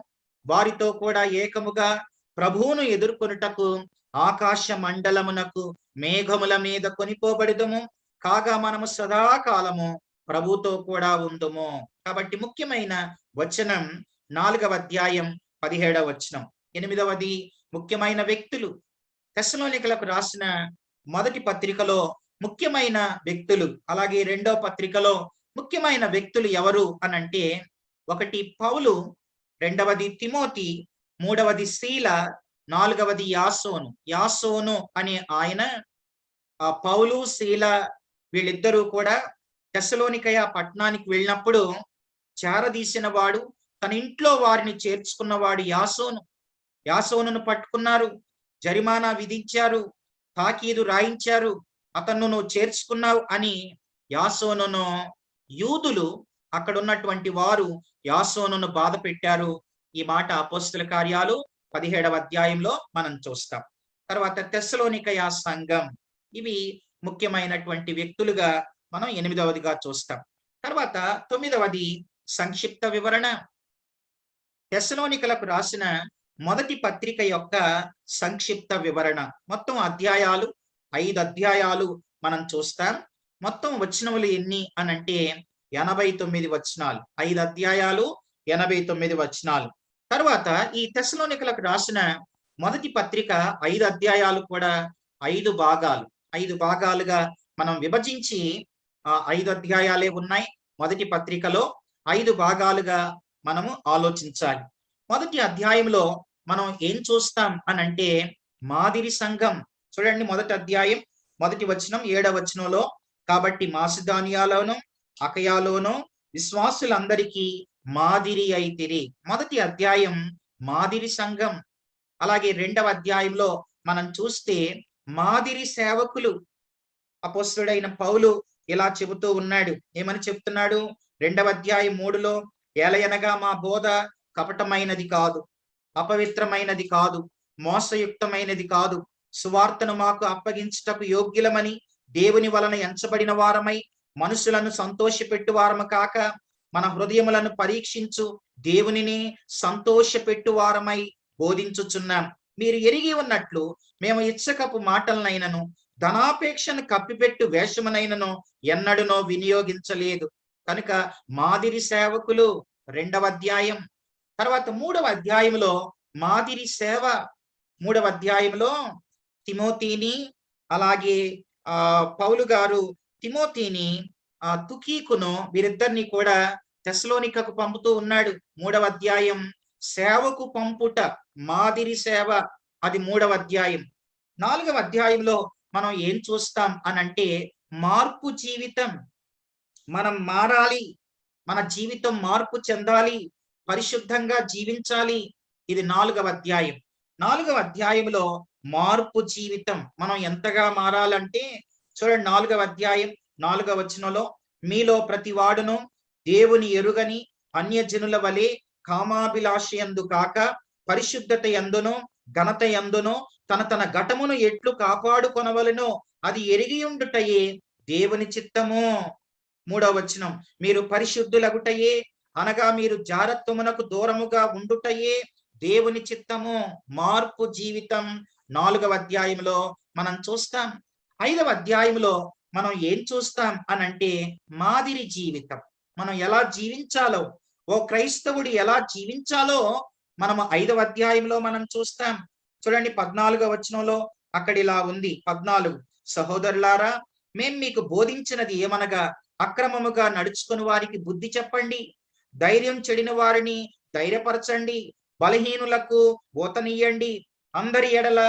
B: వారితో కూడా ఏకముగా ప్రభువును ఎదుర్కొనుటకు ఆకాశ మండలమునకు మేఘముల మీద కొనిపోబడిదము, కాగా మనము సదాకాలము ప్రభుతో కూడా ఉందుము. కాబట్టి ముఖ్యమైన వచనం 4వ అధ్యాయం 17వ వచనం. 8వది ముఖ్యమైన వ్యక్తులు. తెస్సలోనికలకు రాసిన మొదటి పత్రికలో ముఖ్యమైన వ్యక్తులు, అలాగే రెండో పత్రికలో ముఖ్యమైన వ్యక్తులు ఎవరు అనంటే, ఒకటి పౌలు, రెండవది తిమోతి, మూడవది శీల, నాలుగవది యాసోను. యాసోను అనే ఆయన, ఆ పౌలు, శీల వీళ్ళిద్దరూ కూడా తెస్సలోనికయ పట్టణానికి వెళ్ళినప్పుడు చేరదీసిన వాడు, తన ఇంట్లో వారిని చేర్చుకున్నవాడు యాసోను. యాసోనును పట్టుకున్నారు, జరిమానా విధించారు, తాకీదు రాయించారు. అతను నువ్వు చేర్చుకున్నావు అని యాసోనును, యూదులు అక్కడ ఉన్నటువంటి వారు యాసోనును బాధ పెట్టారు. ఈ మాట అపోస్తల కార్యాలు 17వ అధ్యాయంలో మనం చూస్తాం. తర్వాత తెస్సలోనికయ సంఘం, ఇవి ముఖ్యమైనటువంటి వ్యక్తులుగా మనం 8వదిగా చూస్తాం. తర్వాత 9వది సంక్షిప్త వివరణ. తెస్సలోనికలకు రాసిన మొదటి పత్రిక యొక్క సంక్షిప్త వివరణ. మొత్తం అధ్యాయాలు 5 అధ్యాయాలు మనం చూస్తాం. మొత్తం వచనములు ఎన్ని అనంటే 89 వచనాలు. 5 అధ్యాయాలు 89 వచనాలు. తర్వాత ఈ తెస్సలోనికలకు రాసిన మొదటి పత్రిక 5 అధ్యాయాలు కూడా 5 భాగాలు. 5 భాగాలుగా మనం విభజించి 5 అధ్యాయాలే ఉన్నాయి మొదటి పత్రికలో. 5 భాగాలుగా మనము ఆలోచించాలి. మొదటి అధ్యాయంలో మనం ఏం చూస్తాం అనంటే మాదిరి సంఘం. చూడండి, మొదటి అధ్యాయం మొదటి వచనం 7వ వచనంలో, కాబట్టి మాసిదోనియాలోను అకయాలోను విశ్వాసులందరికీ మాదిరి అయితిరి. మొదటి అధ్యాయం మాదిరి సంఘం. అలాగే 2వ అధ్యాయంలో మనం చూస్తే మాదిరి సేవకులు. అపోస్తలుడైన పౌలు ఇలా చెబుతూ ఉన్నాడు. ఏమని చెప్తున్నాడు? 2వ అధ్యాయం 3లో, ఏలయనగా మా బోధ కపటమైనది కాదు, అపవిత్రమైనది కాదు, మోసయుక్తమైనది కాదు. సువార్తను మాకు అప్పగించుటకు యోగ్యులమని దేవుని వలన ఎంచబడిన వారమై మనుషులను సంతోషపెట్టు వారము కాక మన హృదయములను పరీక్షించు దేవునిని సంతోషపెట్టు వారమై బోధించుచున్నాం. మీరు ఎరిగి ఉన్నట్లు మేము ఇచ్చకపు మాటలనైనను ధనాపేక్షను కప్పిపెట్టు వేషమునైనను ఎన్నడూనో వినియోగించలేదు. కనుక మాదిరి సేవకులు 2వ అధ్యాయం. తర్వాత 3వ అధ్యాయంలో మాదిరి సేవ. 3వ అధ్యాయంలో తిమోతిని, అలాగే పౌలు గారు తిమోతిని, తుకీకును, వీరిద్దరిని కూడా తెస్సలోనికకు పంపుతూ ఉన్నాడు. 3వ అధ్యాయం సేవకు పంపుట, మాదిరి సేవ, అది 3వ అధ్యాయం. 4వ అధ్యాయంలో మనం ఏం చూస్తాం అనంటే మార్పు జీవితం. మనం మారాలి, మన జీవితం మార్పు చెందాలి, పరిశుద్ధంగా జీవించాలి. ఇది 4వ అధ్యాయం. 4వ అధ్యాయంలో మార్పు జీవితం మనం ఎంతగా మారాలంటే చూడండి, 4వ అధ్యాయం 4వ వచనంలో మీలో ప్రతి వాడును దేవుని ఎరుగని అన్యజనుల వలె కామాభిలాషయందు కాక పరిశుద్ధత యందును ఘనత యందును తన తన ఘటమును ఎట్లు కాపాడుకొనవలెనో అది ఎరిగి ఉండుటయే దేవుని చిత్తము. 3వ వచనం మీరు పరిశుద్ధులగుటయే అనగా మీరు జారత్వమునకు దూరముగా ఉండుటయే దేవుని చిత్తము. మార్పు జీవితం 4వ అధ్యాయంలో మనం చూస్తాం. 5వ అధ్యాయంలో మనం ఏం చూస్తాం అనంటే మాదిరి జీవితం. మనం ఎలా జీవించాలో, ఓ క్రైస్తవుడు ఎలా జీవించాలో మనం 5వ అధ్యాయంలో మనం చూస్తాం. చూడండి 14వ వచనంలో అక్కడ ఇలా ఉంది. 14 సహోదరులారా, మేం మీకు బోధించినది ఏమనగా అక్రమముగా నడుచుకుని వారికి బుద్ధి చెప్పండి, ధైర్యం చెడిన వారిని ధైర్యపరచండి, బలహీనులకు ఓతనీయండి, అందరి ఎడల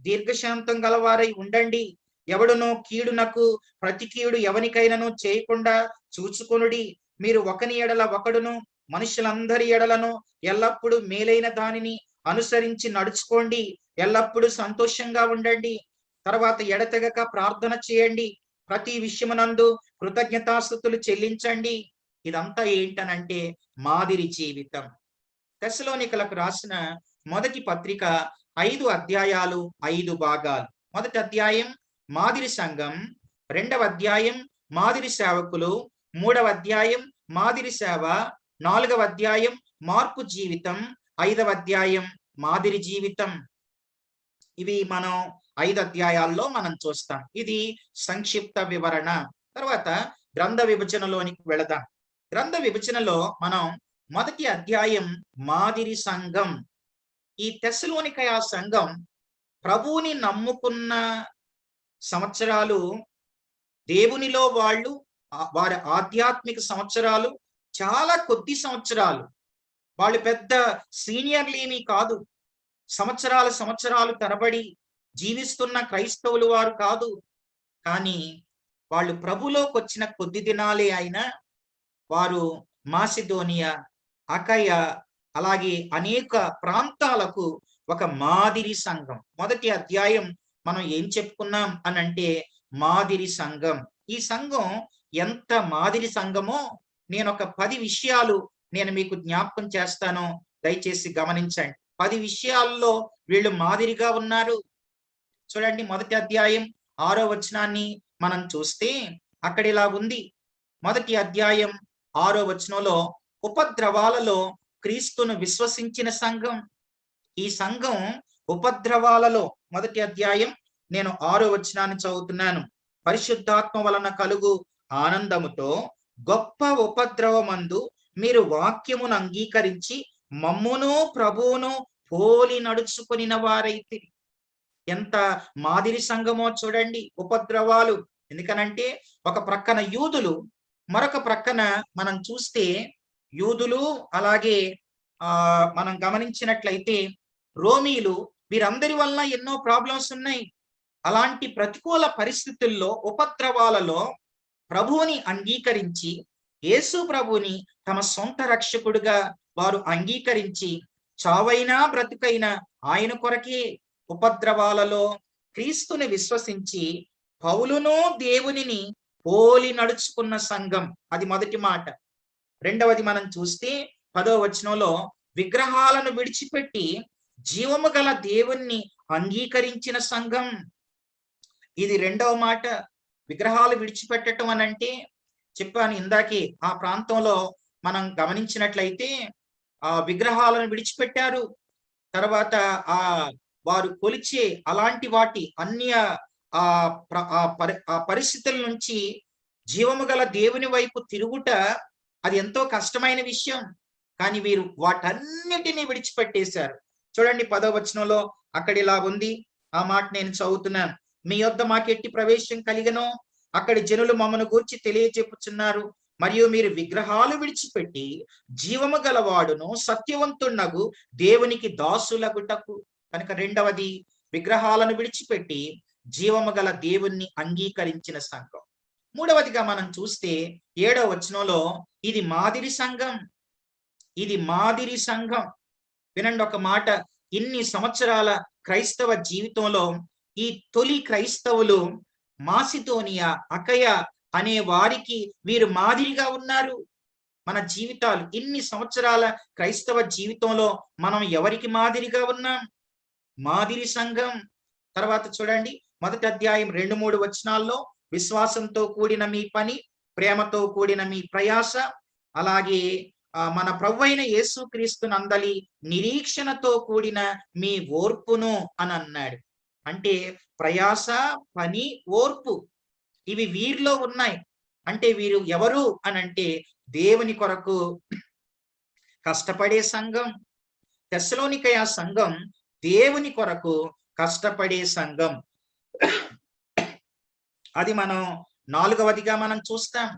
B: దీర్ఘశాంతం గలవారై ఉండండి, ఎవడునో కీడునకు ప్రతి కీడు ఎవనికైనను చేయకుండా చూచుకొనుడి, మీరు ఒకని ఎడల ఒకడును మనుషులందరి ఎడలను ఎల్లప్పుడూ మేలైన దానిని అనుసరించి నడుచుకోండి, ఎల్లప్పుడూ సంతోషంగా ఉండండి, తర్వాత ఎడతెగక ప్రార్థన చేయండి, ప్రతి విషయమునందు కృతజ్ఞతాస్తుతులు చెల్లించండి. ఇదంతా ఏంటనంటే మాదిరి జీవితం. తెస్సలోనికలకు రాసిన మొదటి పత్రిక 5 అధ్యాయాలు 5 భాగాలు. మొదటి అధ్యాయం మాదిరి సంఘం, 2వ అధ్యాయం మాదిరి సేవకులు, 3వ అధ్యాయం మాదిరి సేవ, 4వ అధ్యాయం మార్పు జీవితం, 5వ అధ్యాయం మాదిరి జీవితం. ఇవి మనం 5 అధ్యాయాల్లో మనం చూస్తాం. ఇది సంక్షిప్త వివరణ. తర్వాత గ్రంథ విభజనలోనికి వెళదాం. గ్రంథ విభజనలో మనం మొదటి అధ్యాయం మాదిరి సంఘం. ఈ తెస్సలోనికయ సంఘం ప్రభువుని నమ్ముకున్న సంవత్సరాలు, దేవునిలో వారి ఆధ్యాత్మిక సంవత్సరాలు చాలా కొద్ది సంవత్సరాలు. వాళ్ళు పెద్ద సీనియర్లేమీ కాదు, సంవత్సరాలు తరబడి జీవిస్తున్న క్రైస్తవులు వారు కాదు. కానీ వాళ్ళు ప్రభులోకి వచ్చిన కొద్ది దినాలే అయినా వారు మాసిదోనియా, అకయ, అలాగే అనేక ప్రాంతాలకు ఒక మాదిరి సంఘం. మొదటి అధ్యాయం మనం ఏం చెప్పుకున్నాం అనంటే మాదిరి సంఘం. ఈ సంఘం ఎంత మాదిరి సంఘమో నేను ఒక 10 విషయాలు నేను మీకు జ్ఞాపకం చేస్తాను, దయచేసి గమనించండి. 10 విషయాల్లో వీళ్ళు మాదిరిగా ఉన్నారు. చూడండి, మొదటి అధ్యాయం 6వ వచనాన్ని మనం చూస్తే అక్కడ ఇలా ఉంది. మొదటి అధ్యాయం 6వ వచనంలో ఉపద్రవాలలో క్రీస్తును విశ్వసించిన సంఘం. ఈ సంఘం ఉపద్రవాలలో, మొదటి అధ్యాయం నేను 6వ వచనాన్ని చదువుతున్నాను. పరిశుద్ధాత్మ వలన కలుగు ఆనందముతో గొప్ప ఉపద్రవమందు మీరు వాక్యమును అంగీకరించి మమ్మును ప్రభువును పోలి నడుచుకొనిన వారైతే. ఎంత మాదిరి సంఘమో చూడండి. ఉపద్రవాలు, ఎందుకనంటే ఒక ప్రక్కన యూదులు, మరొక ప్రక్కన మనం చూస్తే యూదులు, అలాగే మనం గమనించినట్లయితే రోమీలు, వీరందరి వల్ల ఎన్నో ప్రాబ్లమ్స్ ఉన్నాయి. అలాంటి ప్రతికూల పరిస్థితుల్లో, ఉపద్రవాలలో ప్రభువుని అంగీకరించి, యేసు ప్రభువుని తమ సొంత రక్షకుడిగా వారు అంగీకరించి చావైనా బ్రతుకైనా ఆయన కొరకే ఉపద్రవాలలో క్రీస్తుని విశ్వసించి పౌలును దేవునిని పోలి నడుచుకున్న సంఘం. అది మొదటి మాట. రెండవది మనం చూస్తే 10వ వచనంలో విగ్రహాలను విడిచిపెట్టి జీవము గల దేవుణ్ణి అంగీకరించిన సంఘం. ఇది రెండవ మాట. విగ్రహాలు విడిచిపెట్టడం అని అంటే చెప్పాను ఇందాకే, ఆ ప్రాంతంలో మనం గమనించినట్లయితే ఆ విగ్రహాలను విడిచిపెట్టారు. తర్వాత ఆ వారు కొలిచే అలాంటి వాటి అన్య ఆ పరిస్థితుల నుంచి జీవము గల దేవుని వైపు తిరుగుట అది ఎంతో కష్టమైన విషయం. కానీ వీరు వాటన్నిటినీ విడిచిపెట్టేశారు. చూడండి 10వ వచనంలో అక్కడ ఇలా ఉంది, ఆ మాట నేను చదువుతున్నాను. మీ యొద్ద మాకెట్టి ప్రవేశం కలిగనో అక్కడి జనులు మమ్మను గూర్చి తెలియజెప్పుచున్నారు. మరియు మీరు విగ్రహాలు విడిచిపెట్టి జీవము గలవాడును సత్యవంతునగు దేవునికి దాసులగుటకు. కనుక రెండవది, విగ్రహాలను విడిచిపెట్టి జీవము గల దేవుణ్ణి అంగీకరించిన సంఘం. మూడవదిగా మనం చూస్తే 7వ వచనంలో ఇది మాదిరి సంఘం. ఇది మాదిరి సంఘం. వినండి ఒక మాట, ఇన్ని సంవత్సరాల క్రైస్తవ జీవితంలో ఈ తొలి క్రైస్తవులు మాసిదోనియా, అకయ అనే వారికి వీరు మాదిరిగా ఉన్నారు. మన జీవితాలు ఇన్ని సంవత్సరాల క్రైస్తవ జీవితంలో మనం ఎవరికి మాదిరిగా ఉన్నాం? మాదిరి సంఘం. తర్వాత చూడండి 1వ అధ్యాయం 2-3 వచనాల్లో విశ్వాసంతో కూడిన మీ పని, ప్రేమతో కూడిన మీ ప్రయాస, అలాగే మన ప్రభువైన యేసుక్రీస్తు నందలి నిరీక్షణతో కూడిన మీ ఓర్పును అని అన్నాడు. అంటే ప్రయాస, పని, ఓర్పు ఇవి వీరిలో ఉన్నాయి. అంటే వీరు ఎవరు అనంటే దేవుని కొరకు కష్టపడే సంఘం. తెస్సలోనికయ సంఘం దేవుని కొరకు కష్టపడే సంఘం. అది మనం 4వదిగా మనం చూస్తాం.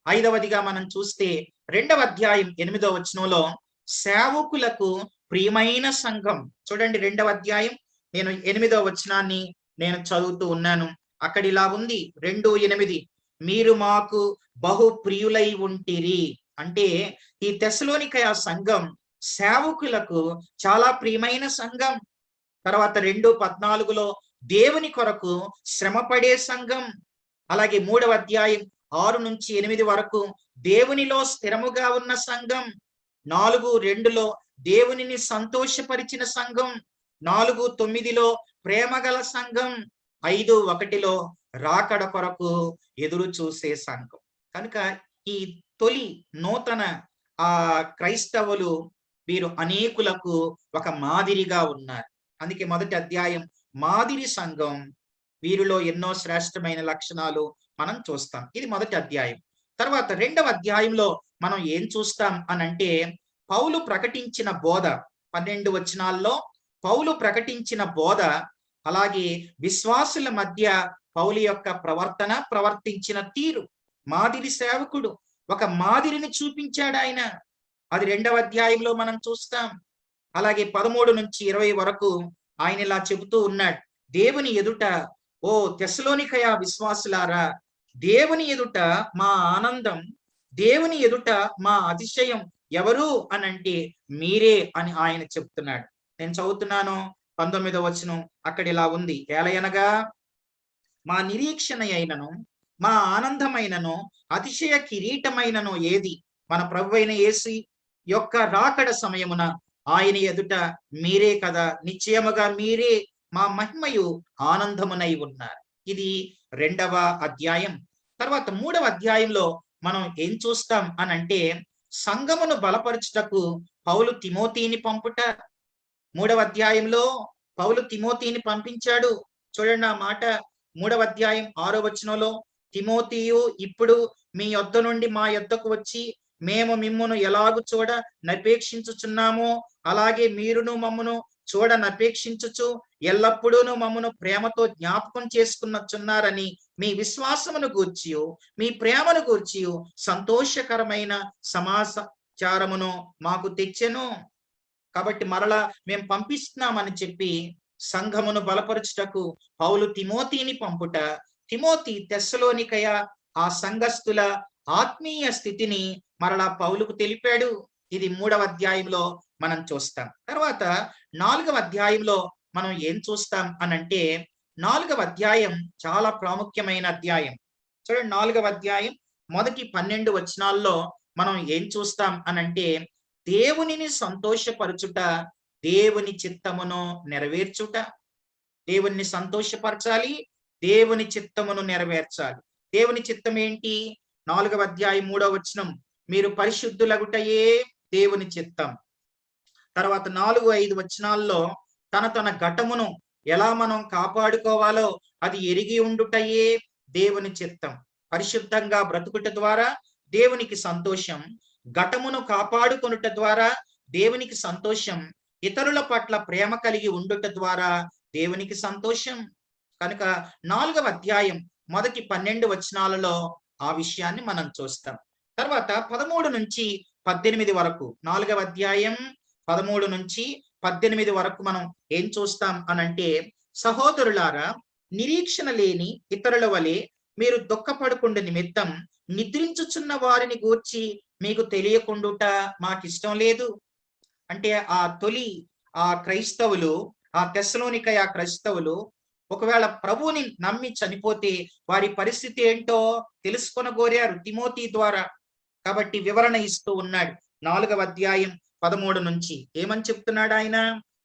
B: 5వదిగా మనం చూస్తే 2వ అధ్యాయం 8వ వచనంలో సేవకులకు ప్రియమైన సంఘం. చూడండి 2వ అధ్యాయం, నేను 8వ వచనాన్ని నేను చదువుతూ ఉన్నాను. అక్కడ ఇలా ఉంది 2:8, మీరు మాకు బహు ప్రియులై ఉంటిరి. అంటే ఈ తెస్సలోనికయ సంఘం సేవకులకు చాలా ప్రియమైన సంఘం. తర్వాత 2:14లో దేవుని కొరకు శ్రమపడే సంఘం. అలాగే 3వ అధ్యాయం 6-8 వరకు దేవునిలో స్థిరముగా ఉన్న సంఘం. 4:2లో దేవునిని సంతోషపరిచిన సంఘం. 4:9లో ప్రేమ గల సంఘం. 5:1లో రాకడ కొరకు ఎదురు చూసే సంఘం. కనుక ఈ తొలి నూతన క్రైస్తవులు వీరు అనేకులకు ఒక మాదిరిగా ఉన్నారు. అందుకే 1వ అధ్యాయం మాదిరి సంఘం. వీరిలో ఎన్నో శ్రేష్టమైన లక్షణాలు మనం చూస్తాం. ఇది 1వ అధ్యాయం. తర్వాత 2వ అధ్యాయంలో మనం ఏం చూస్తాం అనంటే పౌలు ప్రకటించిన బోధ. 12 వచనాల్లో పౌలు ప్రకటించిన బోధ, అలాగే విశ్వాసుల మధ్య పౌలు యొక్క ప్రవర్తించిన తీరు. మాదిరి సేవకుడు ఒక మాదిరిని చూపించాడు ఆయన. అది 2వ అధ్యాయంలో మనం చూస్తాం. అలాగే 13-20 వరకు ఆయన ఇలా చెబుతూ ఉన్నాడు, దేవుని ఎదుట ఓ తెస్సలోనికయ విశ్వాసులారా, దేవుని ఎదుట మా ఆనందం, దేవుని ఎదుట మా అతిశయం ఎవరు అనంటే మీరే అని ఆయన చెప్తున్నాడు. నేను చదువుతున్నాను 19వ వచనం. అక్కడ ఇలా ఉంది, ఏలయనగా మా నిరీక్షణ అయినను మా ఆనందమైనను అతిశయ కిరీటమైనను ఏది? మన ప్రభువైన యేసు యొక్క రాకడ సమయమున ఆయన ఎదుట మీరే కదా, నిశ్చయముగా మీరే మా మహిమయు ఆనందమునై ఉన్నారు. ఇది 2వ అధ్యాయం. తర్వాత 3వ అధ్యాయంలో మనం ఏం చూస్తాం అనంటే సంఘమును బలపరచుటకు పౌలు తిమోతిని పంపుట. 3వ అధ్యాయంలో పౌలు తిమోతిని పంపించాడు. చూడండి ఆ మాట, 3వ అధ్యాయం 6వ వచనంలో, తిమోతియు ఇప్పుడు మీ యొద్ద నుండి మా యొద్దకు వచ్చి మేము మిమ్మును ఎలాగు చూడ నపేక్షించుచున్నామో అలాగే మీరును మమ్మను చూడ నపేక్షించుచు ఎల్లప్పుడూ మమ్మను ప్రేమతో జ్ఞాపకం చేసుకున్నచున్నారని మీ విశ్వాసమును గూర్చి మీ ప్రేమను గూర్చి సంతోషకరమైన సమాచారమును మాకు తెచ్చెను. కాబట్టి మరలా మేము పంపిస్తున్నామని చెప్పి సంఘమును బలపరచుటకు పౌలు తిమోతిని పంపుట. తిమోతి తెస్సలోనికయ ఆ సంఘస్థుల ఆత్మీయ స్థితిని మరలా పౌలుకు తెలిపాడు. ఇది 3వ అధ్యాయంలో మనం చూస్తాం. తర్వాత 4వ అధ్యాయంలో మనం ఏం చూస్తాం అనంటే 4వ అధ్యాయం చాలా ప్రాముఖ్యమైన అధ్యాయం. చూడండి 4వ అధ్యాయం మొదటి 12 వచనాల్లో మనం ఏం చూస్తాం అనంటే దేవునిని సంతోషపరచుట దేవుని చిత్తమును నెరవేర్చుట. దేవుణ్ణి సంతోషపరచాలి, దేవుని చిత్తమును నెరవేర్చాలి. దేవుని చిత్తం ఏంటి? 4వ అధ్యాయం 3వ వచనం, మీరు పరిశుద్ధులగుటయే దేవుని చిత్తం. తర్వాత 4-5 వచనాల్లో తన ఘటమును ఎలా మనం కాపాడుకోవాలో అది ఎరిగి ఉండుటయే దేవుని చిత్తం. పరిశుద్ధంగా బ్రతుకుట ద్వారా దేవునికి సంతోషం, ఘటమును కాపాడుకొనుట ద్వారా దేవునికి సంతోషం, ఇతరుల పట్ల ప్రేమ కలిగి ఉండుట ద్వారా దేవునికి సంతోషం. కనుక 4వ అధ్యాయం మొదటి 12 వచనాలలో ఆ విషయాన్ని మనం చూస్తాం. తర్వాత 13 నుంచి 18 వరకు, 4వ అధ్యాయం 13 నుంచి 18 వరకు మనం ఏం చూస్తాం అనంటే, సహోదరులారా, నిరీక్షణ లేని ఇతరుల వలె మీరు దుఃఖపడకుండా నిమిత్తం నిద్రించుచున్న వారిని గూర్చి మీకు తెలియకుండుట మాకిష్టం లేదు. అంటే ఆ తొలి క్రైస్తవులు, తెస్సలోనికయ క్రైస్తవులు ఒకవేళ ప్రభువుని నమ్మి చనిపోతే వారి పరిస్థితి ఏంటో తెలుసుకొనగోరారు తిమోతి ద్వారా. కాబట్టి వివరణ ఇస్తూ ఉన్నాడు 4వ అధ్యాయం 13 నుంచి. ఏమని చెప్తున్నాడు ఆయన?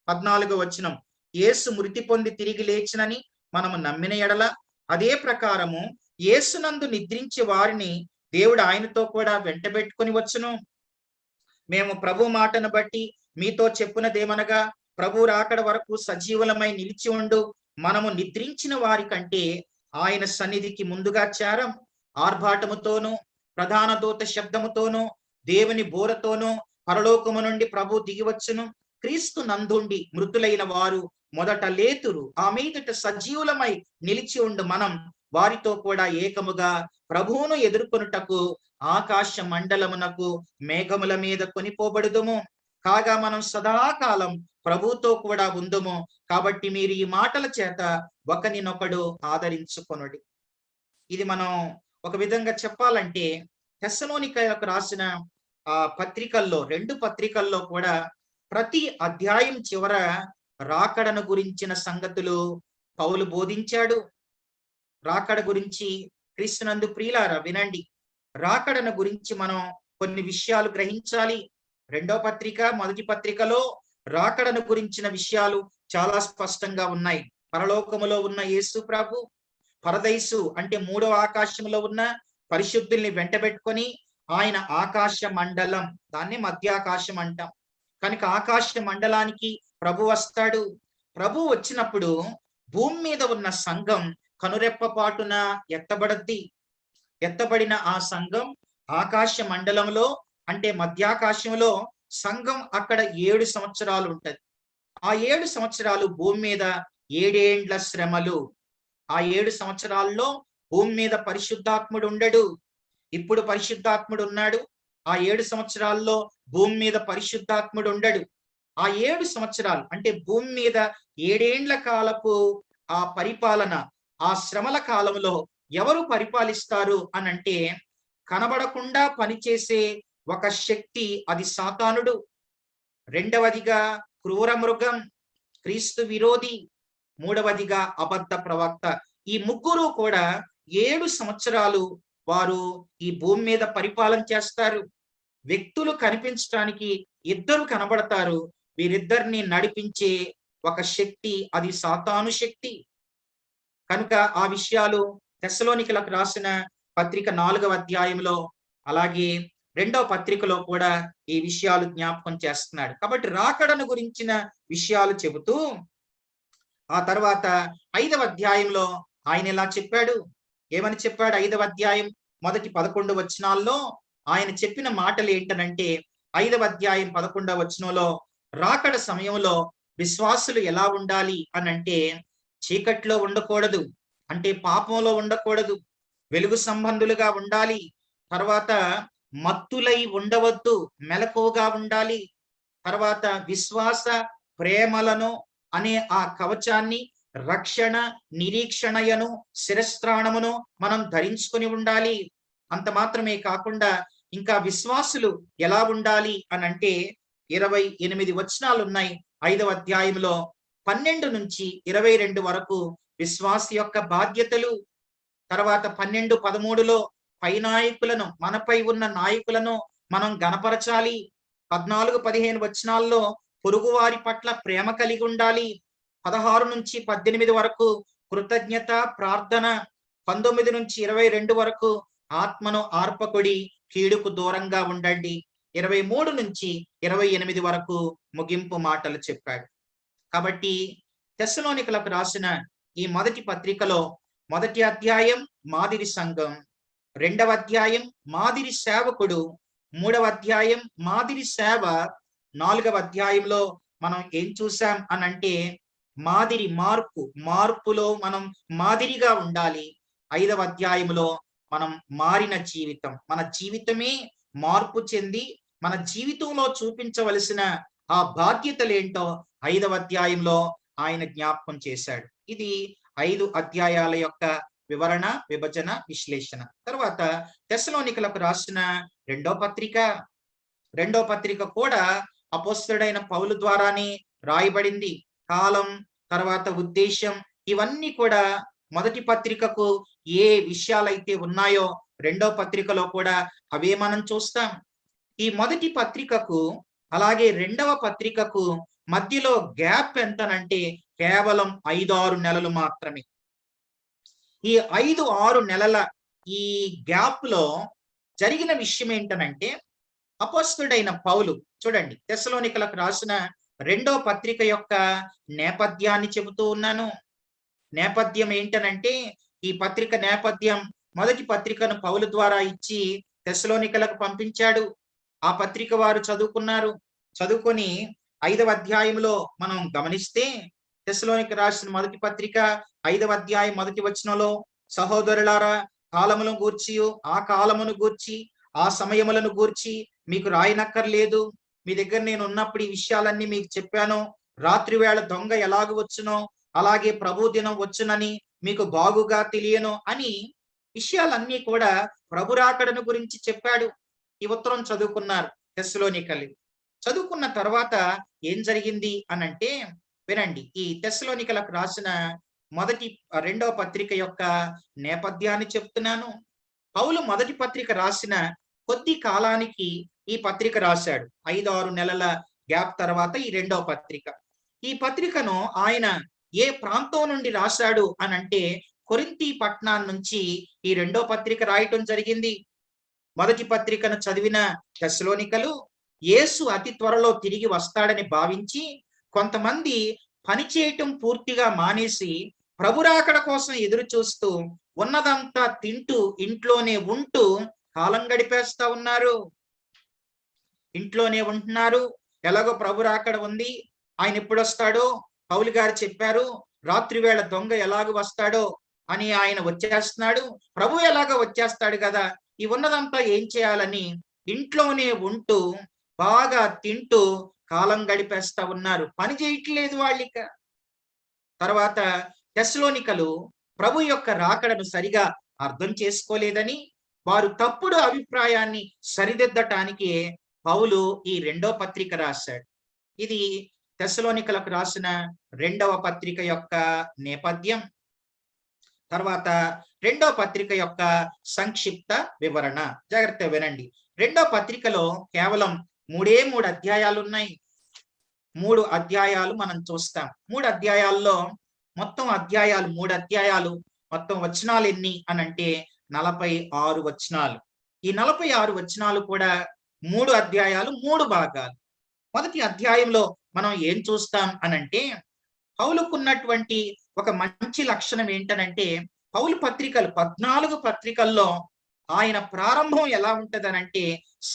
B: 14వ వచనం, యేసు మృతి పొంది తిరిగి లేచినని మనము నమ్మిన ఎడల అదే ప్రకారము యేసునందు నిద్రించే వారిని దేవుడు ఆయనతో కూడా వెంటబెట్టుకొని వచ్చును. మేము ప్రభు మాటను బట్టి మీతో చెప్పునదేమనగా, ప్రభు రాకడ వరకు సజీవులమై నిలిచి ఉండు మనము నిద్రించిన వారి కంటే ఆయన సన్నిధికి ముందుగా చేరం. ఆర్భాటముతోనూ ప్రధాన దూత శబ్దముతోనూ దేవుని బోరతోనూ పరలోకము నుండి ప్రభు దిగివచ్చును. క్రీస్తు నందుండి మృతులైన వారు మొదట లేతురు. ఆ మీదట సజీవులమై నిలిచి ఉండు మనం వారితో కూడా ఏకముగా ప్రభువును ఎదుర్కొనుటకు ఆకాశ మండలమునకు మేఘముల మీద కొనిపోబడుదుము. కాగా మనం సదాకాలం ప్రభువుతో కూడా ఉందుము. కాబట్టి మీరు ఈ మాటల చేత ఒకరినొకడు ఆదరించుకొనుడి. ఇది మనం ఒక విధంగా చెప్పాలంటే తెస్సలోనికయలకు రాసిన పత్రికల్లో, 2 పత్రికల్లో కూడా ప్రతి అధ్యాయం చివర రాకడను గురించిన సంగతులు పౌలు బోధించాడు. రాకడ గురించి క్రీస్తునందు ప్రియులారా వినండి, రాకడను గురించి మనం కొన్ని విషయాలు గ్రహించాలి. 2వ పత్రిక, మొదటి పత్రికలో రాకడను గురించిన విషయాలు చాలా స్పష్టంగా ఉన్నాయి. పరలోకములో ఉన్న యేసు ప్రభు, పరదైసు అంటే 3వ ఆకాశంలో ఉన్న పరిశుద్ధుల్ని వెంటబెట్టుకొని ఆయన ఆకాశ మండలం, దాన్ని మధ్యాకాశం అంటాం. కనుక ఆకాశ మండలానికి ప్రభు వస్తాడు. ప్రభు వచ్చినప్పుడు భూమి మీద ఉన్న సంఘం కనురెప్పపాటున ఎత్తబడద్ది. ఎత్తబడిన ఆ సంఘం ఆకాశ మండలంలో అంటే మధ్యాకాశంలో సంఘం అక్కడ 7 సంవత్సరాలు ఉంటది. ఆ 7 సంవత్సరాలు భూమి మీద 7 ఏండ్ల శ్రమలు. ఆ 7 సంవత్సరాల్లో భూమి మీద పరిశుద్ధాత్ముడు ఉండడు. ఇప్పుడు పరిశుద్ధాత్ముడు ఉన్నాడు. ఆ 7 సంవత్సరాల్లో భూమి మీద పరిశుద్ధాత్ముడు ఉండడు. ఆ 7 సంవత్సరాలు అంటే భూమి మీద 7 ఏండ్ల కాలపు ఆ పరిపాలన, ఆ శ్రమల కాలంలో ఎవరు పరిపాలిస్తారు అనంటే, కనబడకుండా పనిచేసే ఒక శక్తి, అది సాతానుడు. రెండవదిగా క్రూర మృగం, క్రీస్తు విరోధి. మూడవదిగా అబద్ధ ప్రవక్త. ఈ ముగ్గురు కూడా 7 సంవత్సరాలు వారు ఈ భూమి మీద పరిపాలన చేస్తారు. వ్యక్తులు కనిపించడానికి 2 కనబడతారు. వీరిద్దరిని నడిపించే ఒక శక్తి, అది సాతాను శక్తి. కనుక ఆ విషయాలు తెస్సలోనికలకు రాసిన పత్రిక 4వ అధ్యాయంలో, అలాగే 2వ పత్రికలో కూడా ఈ విషయాలు జ్ఞాపకం చేస్తున్నాడు. కాబట్టి రాకడను గురించిన విషయాలు చెబుతూ ఆ తర్వాత 5వ అధ్యాయంలో ఆయన ఇలా చెప్పాడు. ఏమని చెప్పాడు? 5వ అధ్యాయం మొదటి 11 వచనాల్లో ఆయన చెప్పిన మాటలు ఏంటనంటే, 5వ అధ్యాయం 11వ వచనంలో రాకడ సమయంలో విశ్వాసులు ఎలా ఉండాలి అనంటే, చీకట్లో ఉండకూడదు, అంటే పాపంలో ఉండకూడదు, వెలుగు సంబంధులుగా ఉండాలి. తర్వాత మత్తులై ఉండవద్దు, మెలకువగా ఉండాలి. తర్వాత విశ్వాస ప్రేమలను అనే ఆ కవచాన్ని, రక్షణ నిరీక్షణయను శిరస్త్రాణమును మనం ధరించుకొని ఉండాలి. అంత మాత్రమే కాకుండా ఇంకా విశ్వాసులు ఎలా ఉండాలి అనంటే 28 వచనాలు ఉన్నాయి 5వ అధ్యాయంలో. 12 నుంచి 22 వరకు విశ్వాస యొక్క బాధ్యతలు. తర్వాత 12, 13లో పై నాయకులను, మనపై ఉన్న నాయకులను మనం గణపరచాలి. 14, 15 వచనాల్లో పొరుగువారి పట్ల ప్రేమ కలిగి ఉండాలి. 16 నుంచి 18 వరకు కృతజ్ఞత ప్రార్థన, 19 నుంచి 22 వరకు ఆత్మను ఆర్పకుడి, కీడుకు దూరంగా ఉండండి, 23 నుంచి 28 వరకు ముగింపు మాటలు చెప్పాడు. కాబట్టి తెస్సలోనికలకు రాసిన ఈ మొదటి పత్రికలో మొదటి అధ్యాయం మాదిరి సంఘం, రెండవ అధ్యాయం మాదిరి సేవకుడు, మూడవ అధ్యాయం మాదిరి సేవ, నాలుగవ అధ్యాయంలో మనం ఏం చూసాం అనంటే మాదిరి మార్పులో మనం మాదిరిగా ఉండాలి. 5వ అధ్యాయంలో మనం మారిన జీవితం, మన జీవితమే మార్పు చెంది మన జీవితంలో చూపించవలసిన ఆ బాధ్యతలేంటో 5వ అధ్యాయంలో ఆయన జ్ఞాపకం చేశాడు. ఇది 5 అధ్యాయాల యొక్క వివరణ, విభజన, విశ్లేషణ. తర్వాత తెస్సలోనికలకు రాసిన రెండో పత్రిక కూడా అపోస్తలుడైన పౌలు ద్వారానే రాయబడింది. కాలం, తర్వాత ఉద్దేశం, ఇవన్నీ కూడా మొదటి పత్రికకు ఏ విషయాలైతే ఉన్నాయో రెండో పత్రికలో కూడా అవే మనం చూస్తాం. ఈ మొదటి పత్రికకు అలాగే రెండవ పత్రికకు మధ్యలో గ్యాప్ ఎంతనంటే కేవలం 5-6 నెలలు మాత్రమే. ఈ 5-6 నెలల ఈ గ్యాప్ లో జరిగిన విషయం ఏంటనంటే అపోస్తలుడైన పౌలు, చూడండి, తెస్సలోనికలకు రాసిన రెండో పత్రిక యొక్క నేపథ్యాన్ని చెబుతూ ఉన్నాను. నేపథ్యం ఏంటనంటే ఈ పత్రిక నేపథ్యం మొదటి పత్రికను పౌలు ద్వారా ఇచ్చి తెస్సలోనికలకు పంపించాడు. ఆ పత్రిక వారు చదువుకున్నారు. చదువుకొని 5వ అధ్యాయంలో మనం గమనిస్తే తెస్సలోనికి రాసిన మొదటి పత్రిక 5వ అధ్యాయం మొదటి వచనంలో, సహోదరులారా, కాలములను గూర్చి, ఆ కాలమును గూర్చి, ఆ సమయములను గూర్చి మీకు రాయనక్కర్లేదు. మీ దగ్గర నేను ఉన్నప్పుడు ఈ విషయాలన్నీ మీకు చెప్పాను. రాత్రి వేళ దొంగ ఎలాగ వచ్చునో అలాగే ప్రభు దినం వచ్చునని మీకు బాగుగా తెలియను అని విషయాలన్నీ కూడా ప్రభు రాకడను గురించి చెప్పాడు. ఈ ఉత్తరం చదువుకున్నారు తెస్సలోనికలు. చదువుకున్న తర్వాత ఏం జరిగింది అనంటే వినండి. ఈ తెస్సలోనికలకు రాసిన రెండవ పత్రిక యొక్క నేపథ్యాన్ని చెప్తున్నాను. పౌలు మొదటి పత్రిక రాసిన కొద్ది కాలానికి ఈ పత్రిక రాశాడు. 5-6 నెలల గ్యాప్ తర్వాత ఈ రెండవ పత్రిక. ఈ పత్రికను ఆయన ఏ ప్రాంతం నుండి రాశాడు అనంటే కొరింథీ పట్టణం నుంచి ఈ రెండో పత్రిక రాయటం జరిగింది. మొదటి పత్రికను చదివిన తెస్సలోనికలు యేసు అతి త్వరలో తిరిగి వస్తాడని భావించి కొంతమంది పని చేయటం పూర్తిగా మానేసి ప్రభు రాకడ కోసం ఎదురు చూస్తూ ఉన్నదంతా తింటూ ఇంట్లోనే ఉంటూ కాలం గడిపేస్తా ఉన్నారు. ఇంట్లోనే ఉంటున్నారు. ఎలాగో ప్రభు రాకడ ఉంది, ఆయన ఎప్పుడు వస్తాడో పౌలు గారు చెప్పారు. రాత్రి వేళ దొంగ ఎలాగ వస్తాడో అని ఆయన వచ్చేస్తున్నాడు. ప్రభు ఎలాగ వచ్చేస్తాడు కదా, ఈ ఉన్నదంతా ఏం చేయాలని ఇంట్లోనే ఉంటూ బాగా తింటూ కాలం గడిపేస్తా ఉన్నారు. పని చేయట్లేదు వాళ్ళిక. తర్వాత తెస్సలోనికలు ప్రభు యొక్క రాకడను సరిగా అర్థం చేసుకోలేదని వారు తప్పుడు అభిప్రాయాన్ని సరిదిద్దటానికి పౌలు ఈ రెండో పత్రిక రాశాడు. ఇది తెస్సలోనికలకు రాసిన రెండవ పత్రిక యొక్క నేపథ్యం. తర్వాత రెండో పత్రిక యొక్క సంక్షిప్త వివరణ. జాగ్రత్త వినండి. రెండో పత్రికలో కేవలం 3 అధ్యాయాలు ఉన్నాయి. 3 అధ్యాయాలు మనం చూస్తాం. 3 అధ్యాయాల్లో మొత్తం అధ్యాయాలు 3 అధ్యాయాలు. మొత్తం వచనాలు ఎన్ని అనంటే 46 వచనాలు. ఈ 46 వచనాలు కూడా 3 అధ్యాయాలు 3 భాగాలు. మొదటి అధ్యాయంలో మనం ఏం చూస్తాం అనంటే పౌలుకున్నటువంటి ఒక మంచి లక్షణం ఏంటనంటే పౌలు పత్రికలు 14 పత్రికల్లో ఆయన ప్రారంభం ఎలా ఉంటదనంటే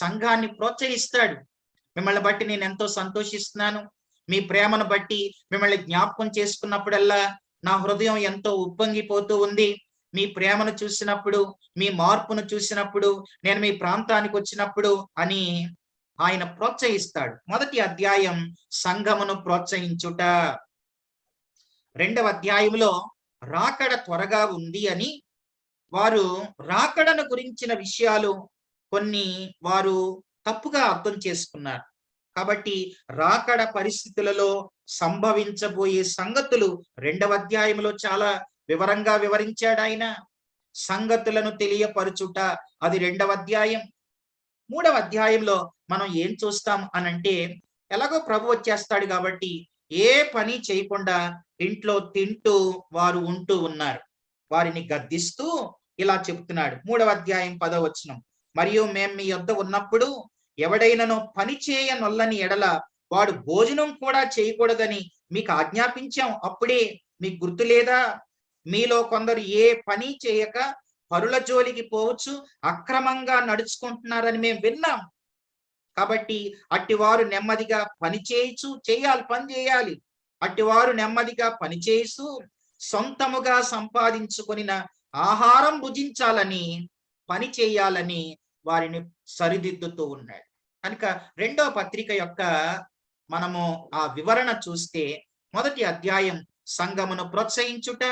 B: సంఘాన్ని ప్రోత్సహిస్తాడు. మిమ్మల్ని బట్టి నేను ఎంతో సంతోషిస్తున్నాను. మీ ప్రేమను బట్టి మిమ్మల్ని జ్ఞాపకం చేసుకున్నప్పుడల్లా నా హృదయం ఎంతో ఉప్పొంగిపోతూ ఉంది. మీ ప్రేమను చూసినప్పుడు, మీ మార్పును చూసినప్పుడు, నేను మీ ప్రాంతానికి వచ్చినప్పుడు అని ఆయన ప్రోత్సహిస్తాడు. మొదటి అధ్యాయం సంఘమును ప్రోత్సహించుట. రెండవ అధ్యాయంలో రాకడ త్వరగా ఉంది అని వారు రాకడను గురించిన విషయాలు కొన్ని వారు తప్పుగా అర్థం చేసుకున్నారు. కాబట్టి రాకడ పరిస్థితులలో సంభవించబోయే సంగతులు రెండవ అధ్యాయంలో చాలా వివరంగా వివరించాడు ఆయన. సంగతులను తెలియపరచుట అది రెండవ అధ్యాయం. 3వ అధ్యాయంలో మనం ఏం చూస్తాం అనంటే ఎలాగో ప్రభు వచ్చేస్తాడు కాబట్టి ఏ పని చేయకుండా ఇంట్లో తింటూ వారు ఉంటూ ఉన్నారు. వారిని గద్దిస్తూ ఇలా చెప్తున్నాడు. 3వ అధ్యాయం 10వ వచనం. మరియు మేము మీ యొద్ద ఉన్నప్పుడు ఎవడైనను పని చేయనొల్లని ఎడల వాడు భోజనం కూడా చేయకూడదని మీకు ఆజ్ఞాపించాం. అప్పుడే మీకు గుర్తు లేదా? మీలో కొందరు ఏ పని చేయక పరుల జోలికి పోవచ్చు, అక్రమంగా నడుచుకుంటున్నారని మేము విన్నాం. కాబట్టి అట్టివారు నెమ్మదిగా పని పని చేయాలి. అట్టివారు నెమ్మదిగా పని చేస్తూ సొంతముగా సంపాదించుకొనిన ఆహారం భుజించాలని, పని చేయాలని వారిని సరిదిద్దుతూ ఉన్నాడు. కనుక 2వ పత్రిక యొక్క మనము ఆ వివరణ చూస్తే, 1వ అధ్యాయం సంఘమును ప్రోత్సహించుట,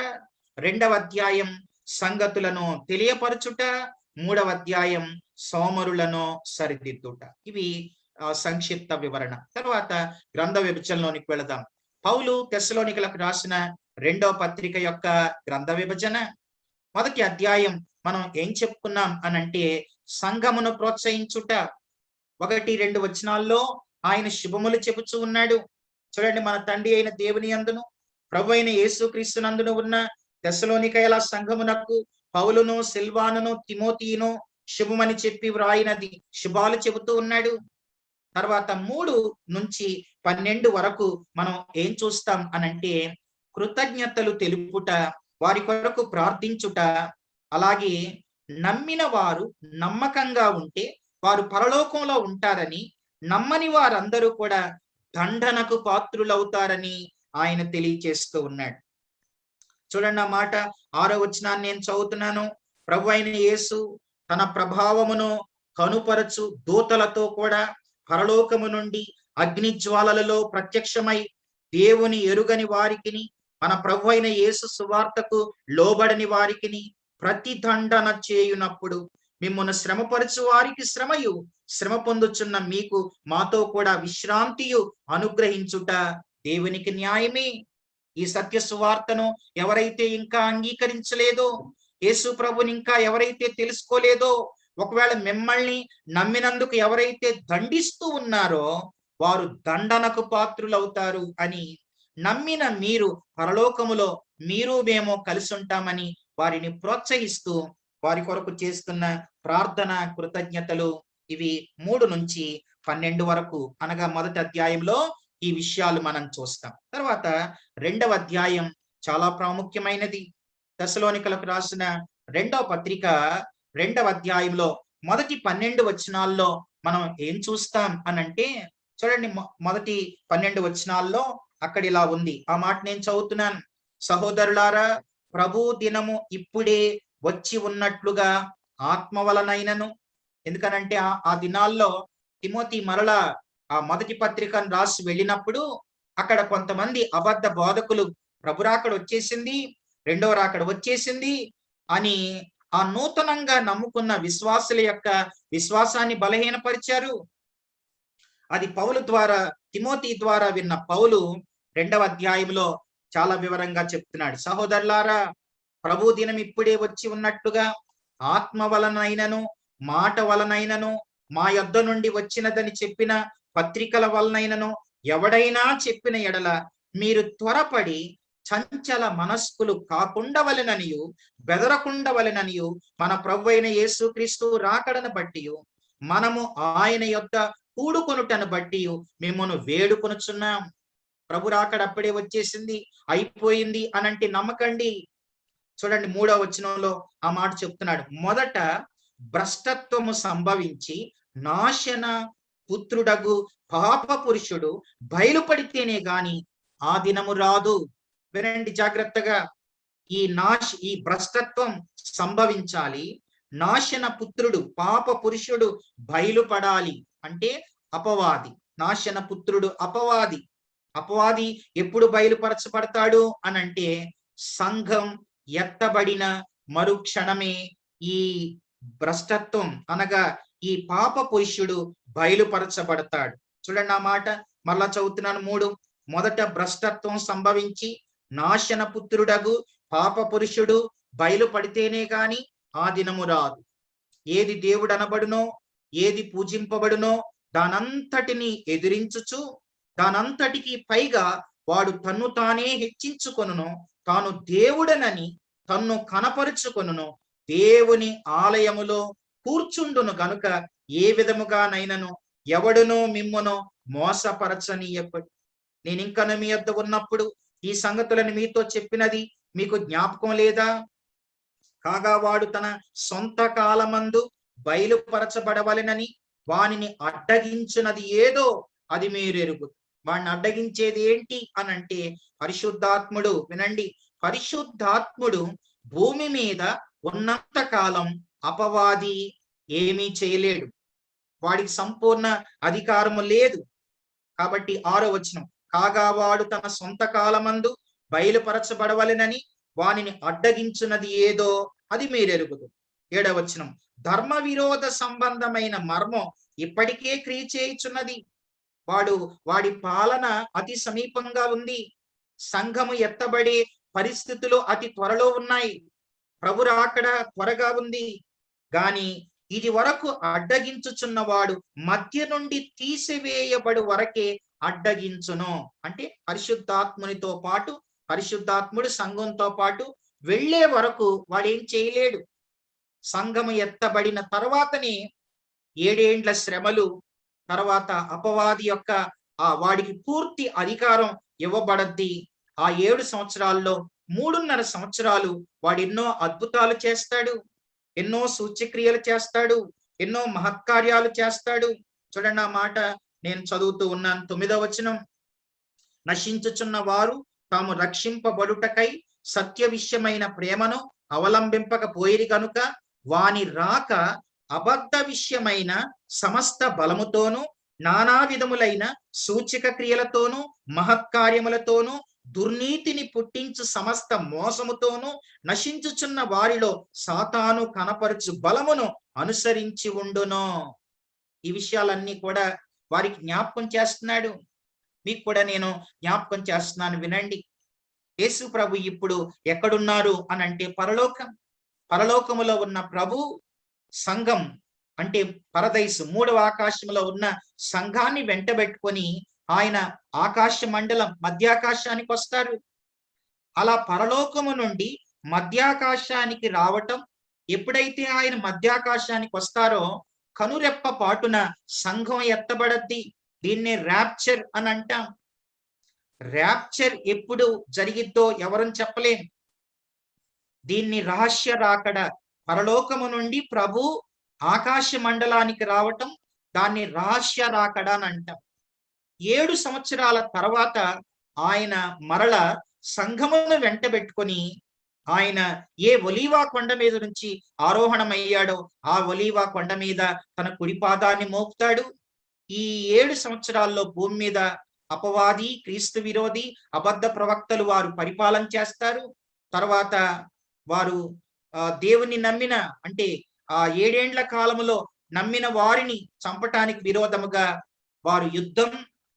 B: 2వ అధ్యాయం సంగతులను తెలియపరచుట, 3వ అధ్యాయం సోమరులను సరిదిద్దుట. ఇవి సంక్షిప్త వివరణ. తర్వాత గ్రంథ విభజనలోనికి వెళదాం. పౌలు తెస్సలోనికలకు రాసిన 2వ పత్రిక యొక్క గ్రంథ విభజన. 1వ అధ్యాయం మనం ఏం చెప్పుకున్నాం అనంటే, సంఘమును ప్రోత్సహించుట. 1-2 వచనాల్లో ఆయన శుభములు చెబుతూ ఉన్నాడు. చూడండి, మన తండ్రి అయిన దేవుని యందును ప్రభు అయిన యేసుక్రీస్తు నందును ఉన్న తెస్సలోనికయల సంఘమునకు పౌలును, సిల్వానును, తిమోతియును శుభమని చెప్పి వ్రాయినది శుభాలు చెబుతూ ఉన్నాడు. తర్వాత 3-12 వరకు మనం ఏం చూస్తాం అనంటే, కృతజ్ఞతలు తెలుపుట, వారి కొరకు ప్రార్థించుట, అలాగే నమ్మిన వారు నమ్మకంగా ఉంటే వారు పరలోకంలో ఉంటారని, నమ్మని వారందరూ కూడా దండనకు పాత్రులవుతారని ఆయన తెలియచేస్తూ ఉన్నాడు. చూడండి, ఆ మాట 6వ వచనాన్ని నేను చదువుతున్నాను. ప్రభు అయిన యేసు తన ప్రభావమును కనుపరచు దూతలతో కూడా పరలోకము నుండి అగ్ని జ్వాలలలో ప్రత్యక్షమై దేవుని ఎరుగని వారికిని, మన ప్రభు అయిన యేసు సువార్తకు లోబడని వారికిని ప్రతిదండన చేయునప్పుడు మిమ్మల్ని శ్రమపరచు వారికి శ్రమయు, శ్రమ పొందుచున్న మీకు మాతో కూడా విశ్రాంతియు అనుగ్రహించుట దేవునికి న్యాయమే. ఈ సత్య సువార్తను ఎవరైతే ఇంకా అంగీకరించలేదో, యేసు ప్రభుని ఇంకా ఎవరైతే తెలుసుకోలేదో, ఒకవేళ మిమ్మల్ని నమ్మినందుకు ఎవరైతే దండిస్తూ ఉన్నారో వారు దండనకు పాత్రులవుతారు అని, నమ్మిన మీరు పరలోకములో మీరు మేము కలిసి ఉంటామని వారిని ప్రోత్సహిస్తూ వారి కొరకు చేస్తున్న ప్రార్థన, కృతజ్ఞతలు, ఇవి 3-12 వరకు అనగా 1వ అధ్యాయంలో ఈ విషయాలు మనం చూస్తాం. తర్వాత 2వ అధ్యాయం చాలా ప్రాముఖ్యమైనది. తెస్సలోనికలకు రాసిన 2వ పత్రిక 2వ అధ్యాయంలో మొదటి 12 వచనాల్లో మనం ఏం చూస్తాం అనంటే, చూడండి, మొదటి 12 వచనాల్లో అక్కడ ఇలా ఉంది. ఆ మాట నేను చదువుతున్నాను. సహోదరులారా, ప్రభు దినము ఇప్పుడే వచ్చి ఉన్నట్లుగా ఆత్మ వలనైనను, ఎందుకనంటే ఆ దినాల్లో తిమోతి మరలా ఆ మొదటి పత్రికను రాసి వెళ్ళినప్పుడు అక్కడ కొంతమంది అబద్ధ బోధకులు ప్రభు రాకడ వచ్చేసింది, 2వ రాకడ వచ్చేసింది అని ఆ నూతనంగా నమ్ముకున్న విశ్వాసుల యొక్క విశ్వాసాన్ని బలహీనపరిచారు. అది పౌలు ద్వారా, తిమోతి ద్వారా విన్న పౌలు 2వ అధ్యాయంలో చాలా వివరంగా చెప్తున్నాడు. సహోదరులారా, ప్రభు దినం ఇప్పుడే వచ్చి ఉన్నట్టుగా ఆత్మ వలనైనను మాట వలనైనను మా యొద్ద నుండి వచ్చినదని చెప్పిన పత్రికల వలనైనను ఎవడైనా చెప్పిన ఎడల మీరు త్వరపడి చంచల మనస్కులు కాకుండవలెననియు బెదరకుండవలెననియు మన ప్రభు అయిన యేసుక్రీస్తు రాకడను బట్టి మనము ఆయన యొద్ద కూడుకొనుటను బట్టి మిమ్మల్ని వేడుకొనుచున్నాం. ప్రభు రాకడ అప్పుడే వచ్చేసింది, అయిపోయింది అనంటే నమ్మకండి. చూడండి, 3వ వచనంలో ఆ మాట చెప్తున్నాడు. మొదట భ్రష్టత్వము సంభవించి నాశన పుత్రుడగు పాప పురుషుడు బయలుపడితేనే గాని ఆ దినము రాదు. వినండి జాగ్రత్తగా, ఈ భ్రష్టత్వం సంభవించాలి, నాశన పుత్రుడు పాప పురుషుడు బయలుపడాలి. అంటే అపవాది, నాశన పుత్రుడు అపవాది. అపవాది ఎప్పుడు బయలుపరచబడతాడు అనంటే, సంఘం ఎత్తబడిన మరుక్షణమే ఈ భ్రష్టత్వం అనగా ఈ పాప పురుషుడు బయలుపరచబడతాడు. చూడండి, ఆ మాట మళ్ళా చదువుతున్నాను. 3 మొదట భ్రష్టత్వం సంభవించి నాశన పుత్రుడగు పాప పురుషుడు బయలుపడితేనే గాని ఆ దినము రాదు. ఏది దేవుడు అనబడునో, ఏది పూజింపబడునో దానంతటిని ఎదిరించుచు దానంతటికి పైగా వాడు తన్ను తానే హెచ్చించుకొనును, తాను దేవుడనని తన్ను కనపరుచుకొనును, దేవుని ఆలయములో కూర్చుండును గనుక ఏ విధముగానైనను ఎవడునో మిమ్మును మోసపరచనీయపడు. నేను ఇంకను మీ యొద్ద ఉన్నప్పుడు ఈ సంగతులను మీతో చెప్పినది మీకు జ్ఞాపకం లేదా? కాగా వాడు తన సొంత కాలమందు బయలుపరచబడవలెనని వానిని అడ్డగించున్నది ఏదో అది మీరు ఎరుగుదు. వాడిని అడ్డగించేది ఏంటి అని అంటే పరిశుద్ధాత్ముడు. వినండి, పరిశుద్ధాత్ముడు భూమి మీద ఉన్నంత కాలం అపవాది ఏమీ చేయలేడు, వాడికి సంపూర్ణ అధికారము లేదు. కాబట్టి 6వ వచనం, కాగా వాడు తన సొంత కాలమందు బయలుపరచబడవలెనని వానిని అడ్డగించున్నది ఏదో అది మీరెరుగుదు. 7వ వచనం, ధర్మ విరోధ సంబంధమైన మర్మం ఇప్పటికే క్రియ చేయుచున్నది. వాడి పాలన అతి సమీపంగా ఉంది. సంఘము ఎత్తబడే పరిస్థితులు అతి త్వరలో ఉన్నాయి. ప్రభు రాకడ త్వరగా ఉంది. గాని ఇది వరకు అడ్డగించుచున్నవాడు మధ్య నుండి తీసివేయబడు వరకే అడ్డగించును. అంటే పరిశుద్ధాత్మునితో పాటు, పరిశుద్ధాత్ముడు సంఘంతో పాటు వెళ్ళే వరకు వాడేం చేయలేడు. సంఘము ఎత్తబడిన తర్వాతనే 7 ఏండ్ల శ్రమలు, తర్వాత అపవాది యొక్క వాడికి పూర్తి అధికారం ఇవ్వబడద్ది. ఆ 7 సంవత్సరాల్లో 3.5 సంవత్సరాలు వాడు ఎన్నో అద్భుతాలు చేస్తాడు, ఎన్నో సూచ్యక్రియలు చేస్తాడు, ఎన్నో మహత్కార్యాలు చేస్తాడు. చూడండి, ఆ మాట నేను చదువుతూ ఉన్నాను. 9వ వచనం, నశించుచున్న వారు తాము రక్షింపబడుటకై సత్య విషయమైన ప్రేమను అవలంబింపకపోయిరి కనుక వాని రాక అబద్ధ విషయమైన సమస్త బలముతోనూ నానా విధములైన సూచక క్రియలతోనూ మహత్కార్యములతోనూ దుర్నీతిని పుట్టించు సమస్త మోసముతోనూ నశించుచున్న వారిలో సాతాను కనపరచు బలమును అనుసరించి ఉండును. ఈ విషయాలన్నీ కూడా వారికి జ్ఞాపకం చేస్తున్నాడు. మీకు కూడా నేను జ్ఞాపకం చేస్తున్నాను, వినండి. యేసు ప్రభు ఇప్పుడు ఎక్కడున్నారు అని అంటే పరలోకములో ఉన్న ప్రభు సంఘం అంటే పరదైసు 3వ ఆకాశంలో ఉన్న సంఘాన్ని వెంటబెట్టుకొని ఆయన ఆకాశ మండలం మధ్యాకాశానికి వస్తారు. అలా పరలోకము నుండి మధ్యాకాశానికి రావటం, ఎప్పుడైతే ఆయన మధ్యాకాశానికి వస్తారో కనురెప్ప పాటున సంఘం ఎత్తబడద్ది. దీన్నే ర్యాప్చర్ అని అంటాం. ర్యాప్చర్ ఎప్పుడు జరిగిద్దో ఎవరని చెప్పలేం. దీన్ని రహస్య రాకడ, పరలోకము నుండి ప్రభు ఆకాశ మండలానికి రావటం, దాన్ని రహస్య రాకడ అని అంటాం. 7 సంవత్సరాల తర్వాత ఆయన మరల సంఘమును వెంటబెట్టుకొని ఆయన ఏ ఒలీవా కొండ మీద నుంచి ఆరోహణమయ్యాడో ఆ ఒలీవా కొండ మీద తన కుడి పాదాన్ని మోపుతాడు. ఈ 7 సంవత్సరాల్లో భూమి మీద అపవాది, క్రీస్తు విరోధి, అబద్ధ ప్రవక్తలు వారు పరిపాలన చేస్తారు. తర్వాత వారు దేవుని నమ్మిన అంటే ఆ 7 ఏండ్ల కాలములో నమ్మిన వారిని చంపటానికి విరోధముగా వారు యుద్ధం,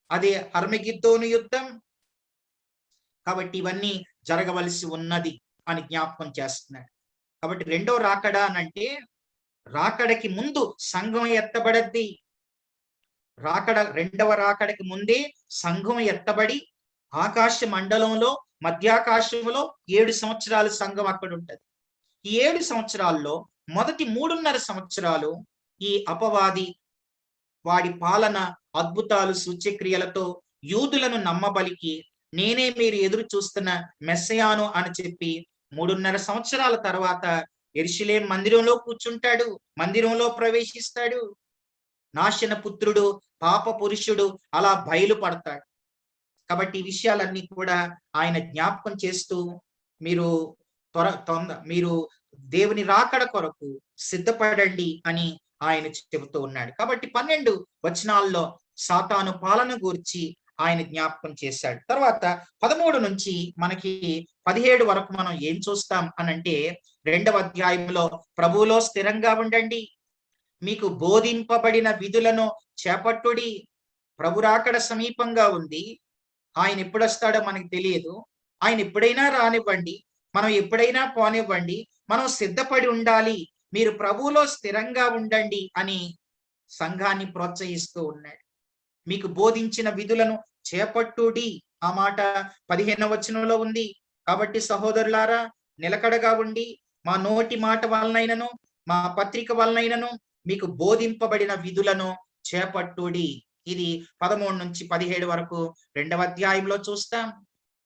B: అదే హర్మగిద్దోను యుద్ధం. కాబట్టి ఇవన్నీ జరగవలసి ఉన్నది అని జ్ఞాపకం చేస్తున్నాడు. కాబట్టి 2వ రాకడ అనంటే రాకడకి ముందు సంఘం ఎత్తబడద్ది. 2వ రాకడకి ముందే సంఘం ఎత్తబడి ఆకాశ మండలంలో మధ్యాకాశంలో 7 సంవత్సరాలు సంఘం అక్కడ ఉంటది. ఈ 7 సంవత్సరాల్లో మొదటి 3.5 సంవత్సరాలు ఈ అపవాది వాడి పాలన అద్భుతాలు సూచ్యక్రియలతో యూదులను నమ్మబలికి నేనే మీరు ఎదురు చూస్తున్న మెస్సయాను అని చెప్పి 3.5 సంవత్సరాల తర్వాత యెరూషలేము మందిరంలో కూర్చుంటాడు, మందిరంలో ప్రవేశిస్తాడు. నాశన పుత్రుడు, పాప పురుషుడు అలా బయలుపడతాడు. కాబట్టి ఈ విషయాలన్నీ కూడా ఆయన జ్ఞాపకం చేస్తూ మీరు దేవుని రాకడ కొరకు సిద్ధపడండి అని ఆయన చెబుతూ ఉన్నాడు. కాబట్టి 12 వచనాల్లో సాతాను పాలన గురించి ఆయన జ్ఞాపకం చేశాడు. తర్వాత 13 నుంచి మనకి 17 వరకు మనం ఏం చూస్తాం అనంటే 2వ అధ్యాయంలో ప్రభువులో స్థిరంగా ఉండండి, మీకు బోధింపబడిన విధులను చేపట్టుడి. ప్రభు రాకడ సమీపంగా ఉంది. ఆయన ఎప్పుడు వస్తాడో మనకి తెలియదు. ఆయన ఎప్పుడైనా రానివ్వండి, మనం ఎప్పుడైనా పోనివ్వండి, మనం సిద్ధపడి ఉండాలి. మీరు ప్రభువులో స్థిరంగా ఉండండి అని సంఘాన్ని ప్రోత్సహిస్తూ ఉన్నాడు. మీకు బోధించిన విధులను చేపట్టుడి. ఆ మాట 15వ వచనంలో ఉంది. కాబట్టి సహోదరులారా, నిలకడగా ఉండి మా నోటి మాట వలనైనను మా పత్రిక వలనైనను మీకు బోధింపబడిన విధులను చేపట్టుడి. ఇది 13 నుంచి 17 వరకు 2వ అధ్యాయంలో చూస్తాం.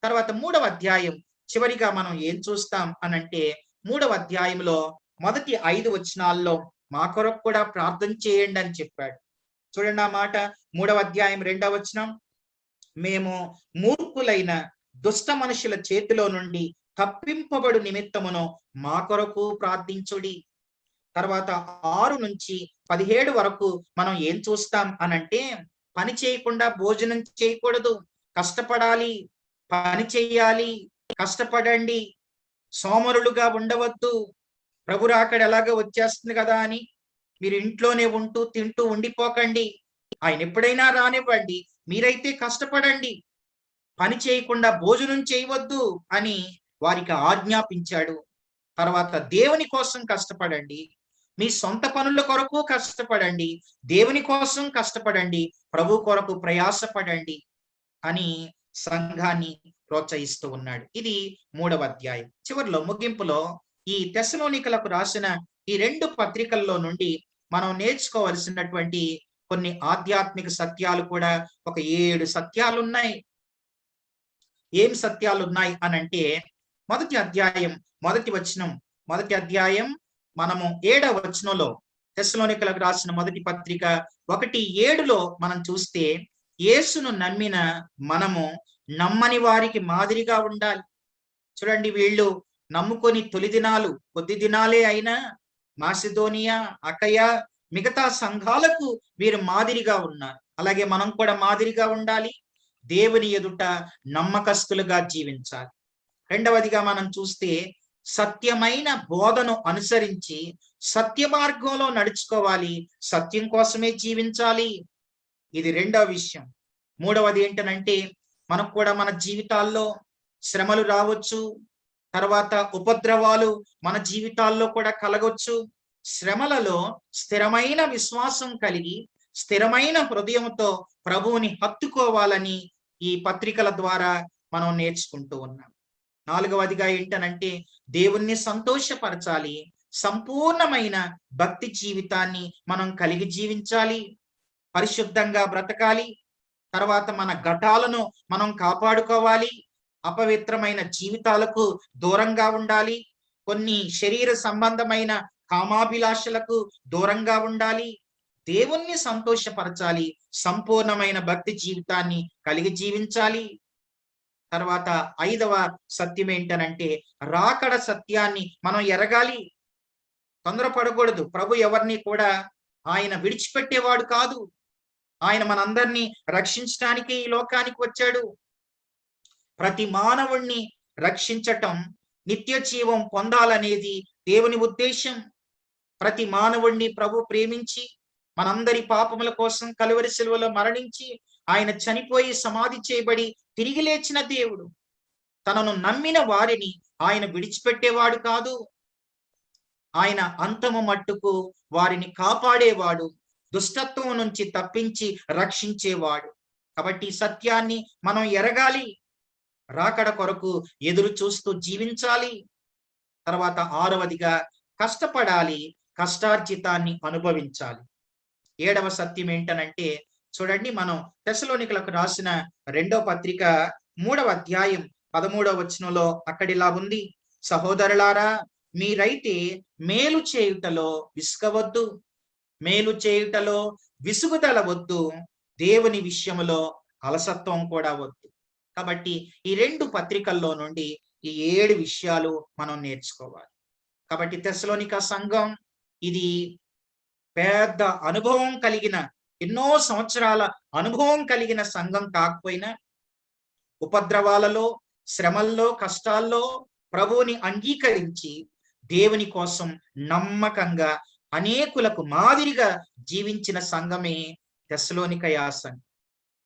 B: తర్వాత 3వ అధ్యాయం చివరిగా మనం ఏం చూస్తాం అనంటే, 3వ అధ్యాయంలో మొదటి 5 వచనాల్లో మా కొరకు కూడా ప్రార్థన చేయండి అని చెప్పాడు. చూడండి ఆ మాట, 3వ అధ్యాయం 2వ వచనం, మేము మూర్ఖులైన దుష్ట మనుషుల చేతిలో నుండి తప్పింపబడు నిమిత్తమును మా కొరకు ప్రార్థించుడి. తర్వాత 6 నుంచి 17 వరకు మనం ఏం చూస్తాం అనంటే, పని చేయకుండా భోజనం చేయకూడదు, కష్టపడాలి, పని చెయ్యాలి, కష్టపడండి, సోమరులుగా ఉండవద్దు. ప్రభు రాకడ ఎలాగో వచ్చేస్తుంది కదా అని మీరు ఇంట్లోనే ఉంటూ తింటూ ఉండిపోకండి. ఆయన ఎప్పుడైనా రానివ్వండి, మీరైతే కష్టపడండి, పని చేయకుండా భోజనం చేయవద్దు అని వారికి ఆజ్ఞాపించాడు. తర్వాత దేవుని కోసం కష్టపడండి, మీ సొంత పనుల కొరకు కష్టపడండి, దేవుని కోసం కష్టపడండి, ప్రభు కొరకు ప్రయాసపడండి అని సంఘాన్ని ప్రోత్సహిస్తూ ఉన్నాడు. ఇది 3వ అధ్యాయం. చివరిలో ముగింపులో ఈ తెస్సలోనికలకు రాసిన ఈ 2 పత్రికల్లో నుండి మనం నేర్చుకోవలసినటువంటి కొన్ని ఆధ్యాత్మిక సత్యాలు కూడా ఒక 7 సత్యాలు ఉన్నాయి. ఏం సత్యాలు ఉన్నాయి అనంటే, మొదటి అధ్యాయం మొదటి అధ్యాయం మనము 7వ వచనంలో, తెస్సలోనికలకు రాసిన మొదటి పత్రిక 1:7లో మనం చూస్తే, యేసును నమ్మిన మనము నమ్మని వారికి మాదిరిగా ఉండాలి. చూడండి, వీళ్ళు నమ్ముకొని తొలి దినాలు కొద్ది దినాలే అయినా మాసిదోనియా, అకయ, మిగతా సంఘాలకు వీరు మాదిరిగా ఉన్నారు. అలాగే మనం కూడా మాదిరిగా ఉండాలి, దేవుని ఎదుట నమ్మకస్తులుగా జీవించాలి. రెండవదిగా మనం చూస్తే, సత్యమైన బోధను అనుసరించి సత్య మార్గంలో నడుచుకోవాలి, సత్యం కోసమే జీవించాలి. ఇది 2వ విషయం. 3వది ఏంటనంటే, మనకు కూడా మన జీవితాల్లో శ్రమలు రావచ్చు, తర్వాత ఉపద్రవాలు మన జీవితాల్లో కూడా కలగొచ్చు. శ్రమలలో స్థిరమైన విశ్వాసం కలిగి స్థిరమైన హృదయంతో ప్రభువుని హత్తుకోవాలని ఈ పత్రికల ద్వారా మనం నేర్చుకుంటూ ఉన్నాం. 4వదిగా ఏంటనంటే, దేవుణ్ణి సంతోషపరచాలి, సంపూర్ణమైన భక్తి జీవితాన్ని మనం కలిగి జీవించాలి, పరిశుద్ధంగా బ్రతకాలి. తర్వాత మన ఘటాలను మనం కాపాడుకోవాలి, అపవిత్రమైన జీవితాలకు దూరంగా ఉండాలి, కొన్ని శరీర సంబంధమైన కామాభిలాషలకు దూరంగా ఉండాలి, దేవుణ్ణి సంతోషపరచాలి, సంపూర్ణమైన భక్తి జీవితాన్ని కలిగి జీవించాలి. తర్వాత 5వ సత్యం ఏంటనంటే, రాకడ సత్యాన్ని మనం ఎరగాలి, తొందరపడకూడదు. ప్రభు ఎవరిని కూడా ఆయన విడిచిపెట్టేవాడు కాదు. ఆయన మనందరినీ రక్షించడానికి ఈ లోకానికి వచ్చాడు. ప్రతి మానవుణ్ణి రక్షించటం, నిత్య జీవం పొందాలనేది దేవుని ఉద్దేశం. ప్రతి మానవుణ్ణి ప్రభు ప్రేమించి మనందరి పాపముల కోసం కలువరి శిలువలో మరణించి ఆయన చనిపోయి సమాధి చేయబడి తిరిగి లేచిన దేవుడు. తనను నమ్మిన వారిని ఆయన విడిచిపెట్టేవాడు కాదు. ఆయన అంతము మట్టుకు వారిని కాపాడేవాడు, దుష్టత్వం నుంచి తప్పించి రక్షించేవాడు. కాబట్టి సత్యాన్ని మనం ఎరగాలి, రాకడ కొరకు ఎదురు చూస్తూ జీవించాలి. తర్వాత 6వదిగా కష్టపడాలి, కష్టార్జితాన్ని అనుభవించాలి. 7వ సత్యం ఏంటనంటే, చూడండి, మనం తెస్సలోనికలకు రాసిన 2వ పత్రిక 3వ అధ్యాయం 13వ వచనంలో అక్కడిలా ఉంది, సహోదరులారా, మీరైతే మేలు చేయుటలో విసుగవద్దు, మేలు చేయుటలో విసుగుదల వద్దు, దేవుని విషయములో అలసత్వం కూడా వద్దు. కాబట్టి ఈ 2 పత్రికల్లో నుండి ఈ 7 విషయాలు మనం నేర్చుకోవాలి. కాబట్టి తెస్సలోనిక సంఘం ఇది పెద్ద అనుభవం కలిగిన, ఎన్నో సంవత్సరాల అనుభవం కలిగిన సంఘం కాకపోయినా, ఉపద్రవాలలో, శ్రమల్లో, కష్టాల్లో ప్రభువుని అంగీకరించి దేవుని కోసం నమ్మకంగా అనేకులకు మాదిరిగా జీవించిన సంఘమే తెస్సలోనికయ సంఘం.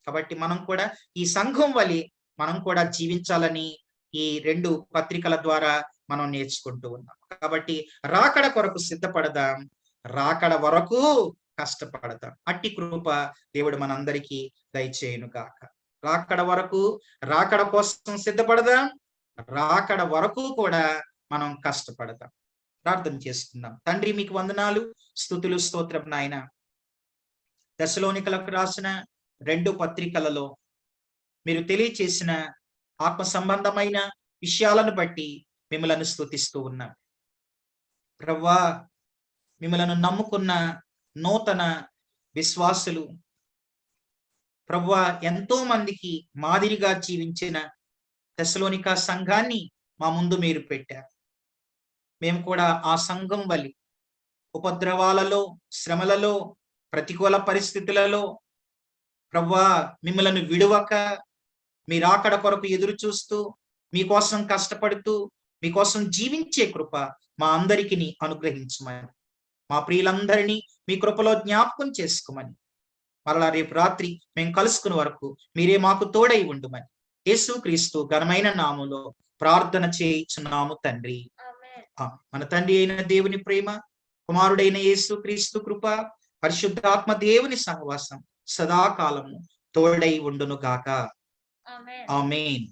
B: కాబట్టి మనం కూడా ఈ సంఘం వలె మనం కూడా జీవించాలని ఈ 2 పత్రికల ద్వారా మనం నేర్చుకుంటూ ఉన్నాం. కాబట్టి రాకడ కొరకు సిద్ధపడదాం, రాకడ వరకు కష్టపడదాం. అట్టి కృప దేవుడు మనందరికీ దయచేయును గాక. రాకడ వరకు, రాకడ కోసం సిద్ధపడదాం, రాకడ వరకు కూడా మనం కష్టపడదాం. ప్రార్థన చేసుకుందాం. తండ్రి, మీకు వందనాలు, స్తుతులు, స్తోత్రం నాయన. తెస్సలోనికలకు రాసిన 2 పత్రికలలో మీరు తెలియచేసిన ఆత్మ సంబంధమైన విషయాలను బట్టి మిమ్మలను స్తుతిస్తూ ఉన్నాం. ప్రభువా, మిమ్మలను నమ్ముకున్న నూతన విశ్వాసులు ప్రభువా, ఎంతో మందికి మాదిరిగా జీవించిన తెస్సలోనిక సంఘాన్ని మా ముందు మీరు పెట్టారు. మేము కూడా ఆ సంఘం వలి ఉపద్రవాలలో, శ్రమలలో, ప్రతికూల పరిస్థితులలో ప్రభువా మిమ్మలను విడువక మీరు ఆకడ కొరకు ఎదురు చూస్తూ, మీకోసం కష్టపడుతూ, మీకోసం జీవించే కృప మా అందరికీ అనుగ్రహించమని, మా ప్రియులందరినీ మీ కృపలో జ్ఞాపకం చేసుకోమని, మరలా రేపు రాత్రి మేము కలుసుకునే వరకు మీరే మాకు తోడై ఉండుమని యేసుక్రీస్తు ఘనమైన నామములో ప్రార్థన చేయించున్నాము తండ్రి. మన తండ్రి అయిన దేవుని ప్రేమ, కుమారుడైన యేసుక్రీస్తు కృప, పరిశుద్ధాత్మ దేవుని సహవాసం సదాకాలము తోడై ఉండును గాక. ఆమేన్.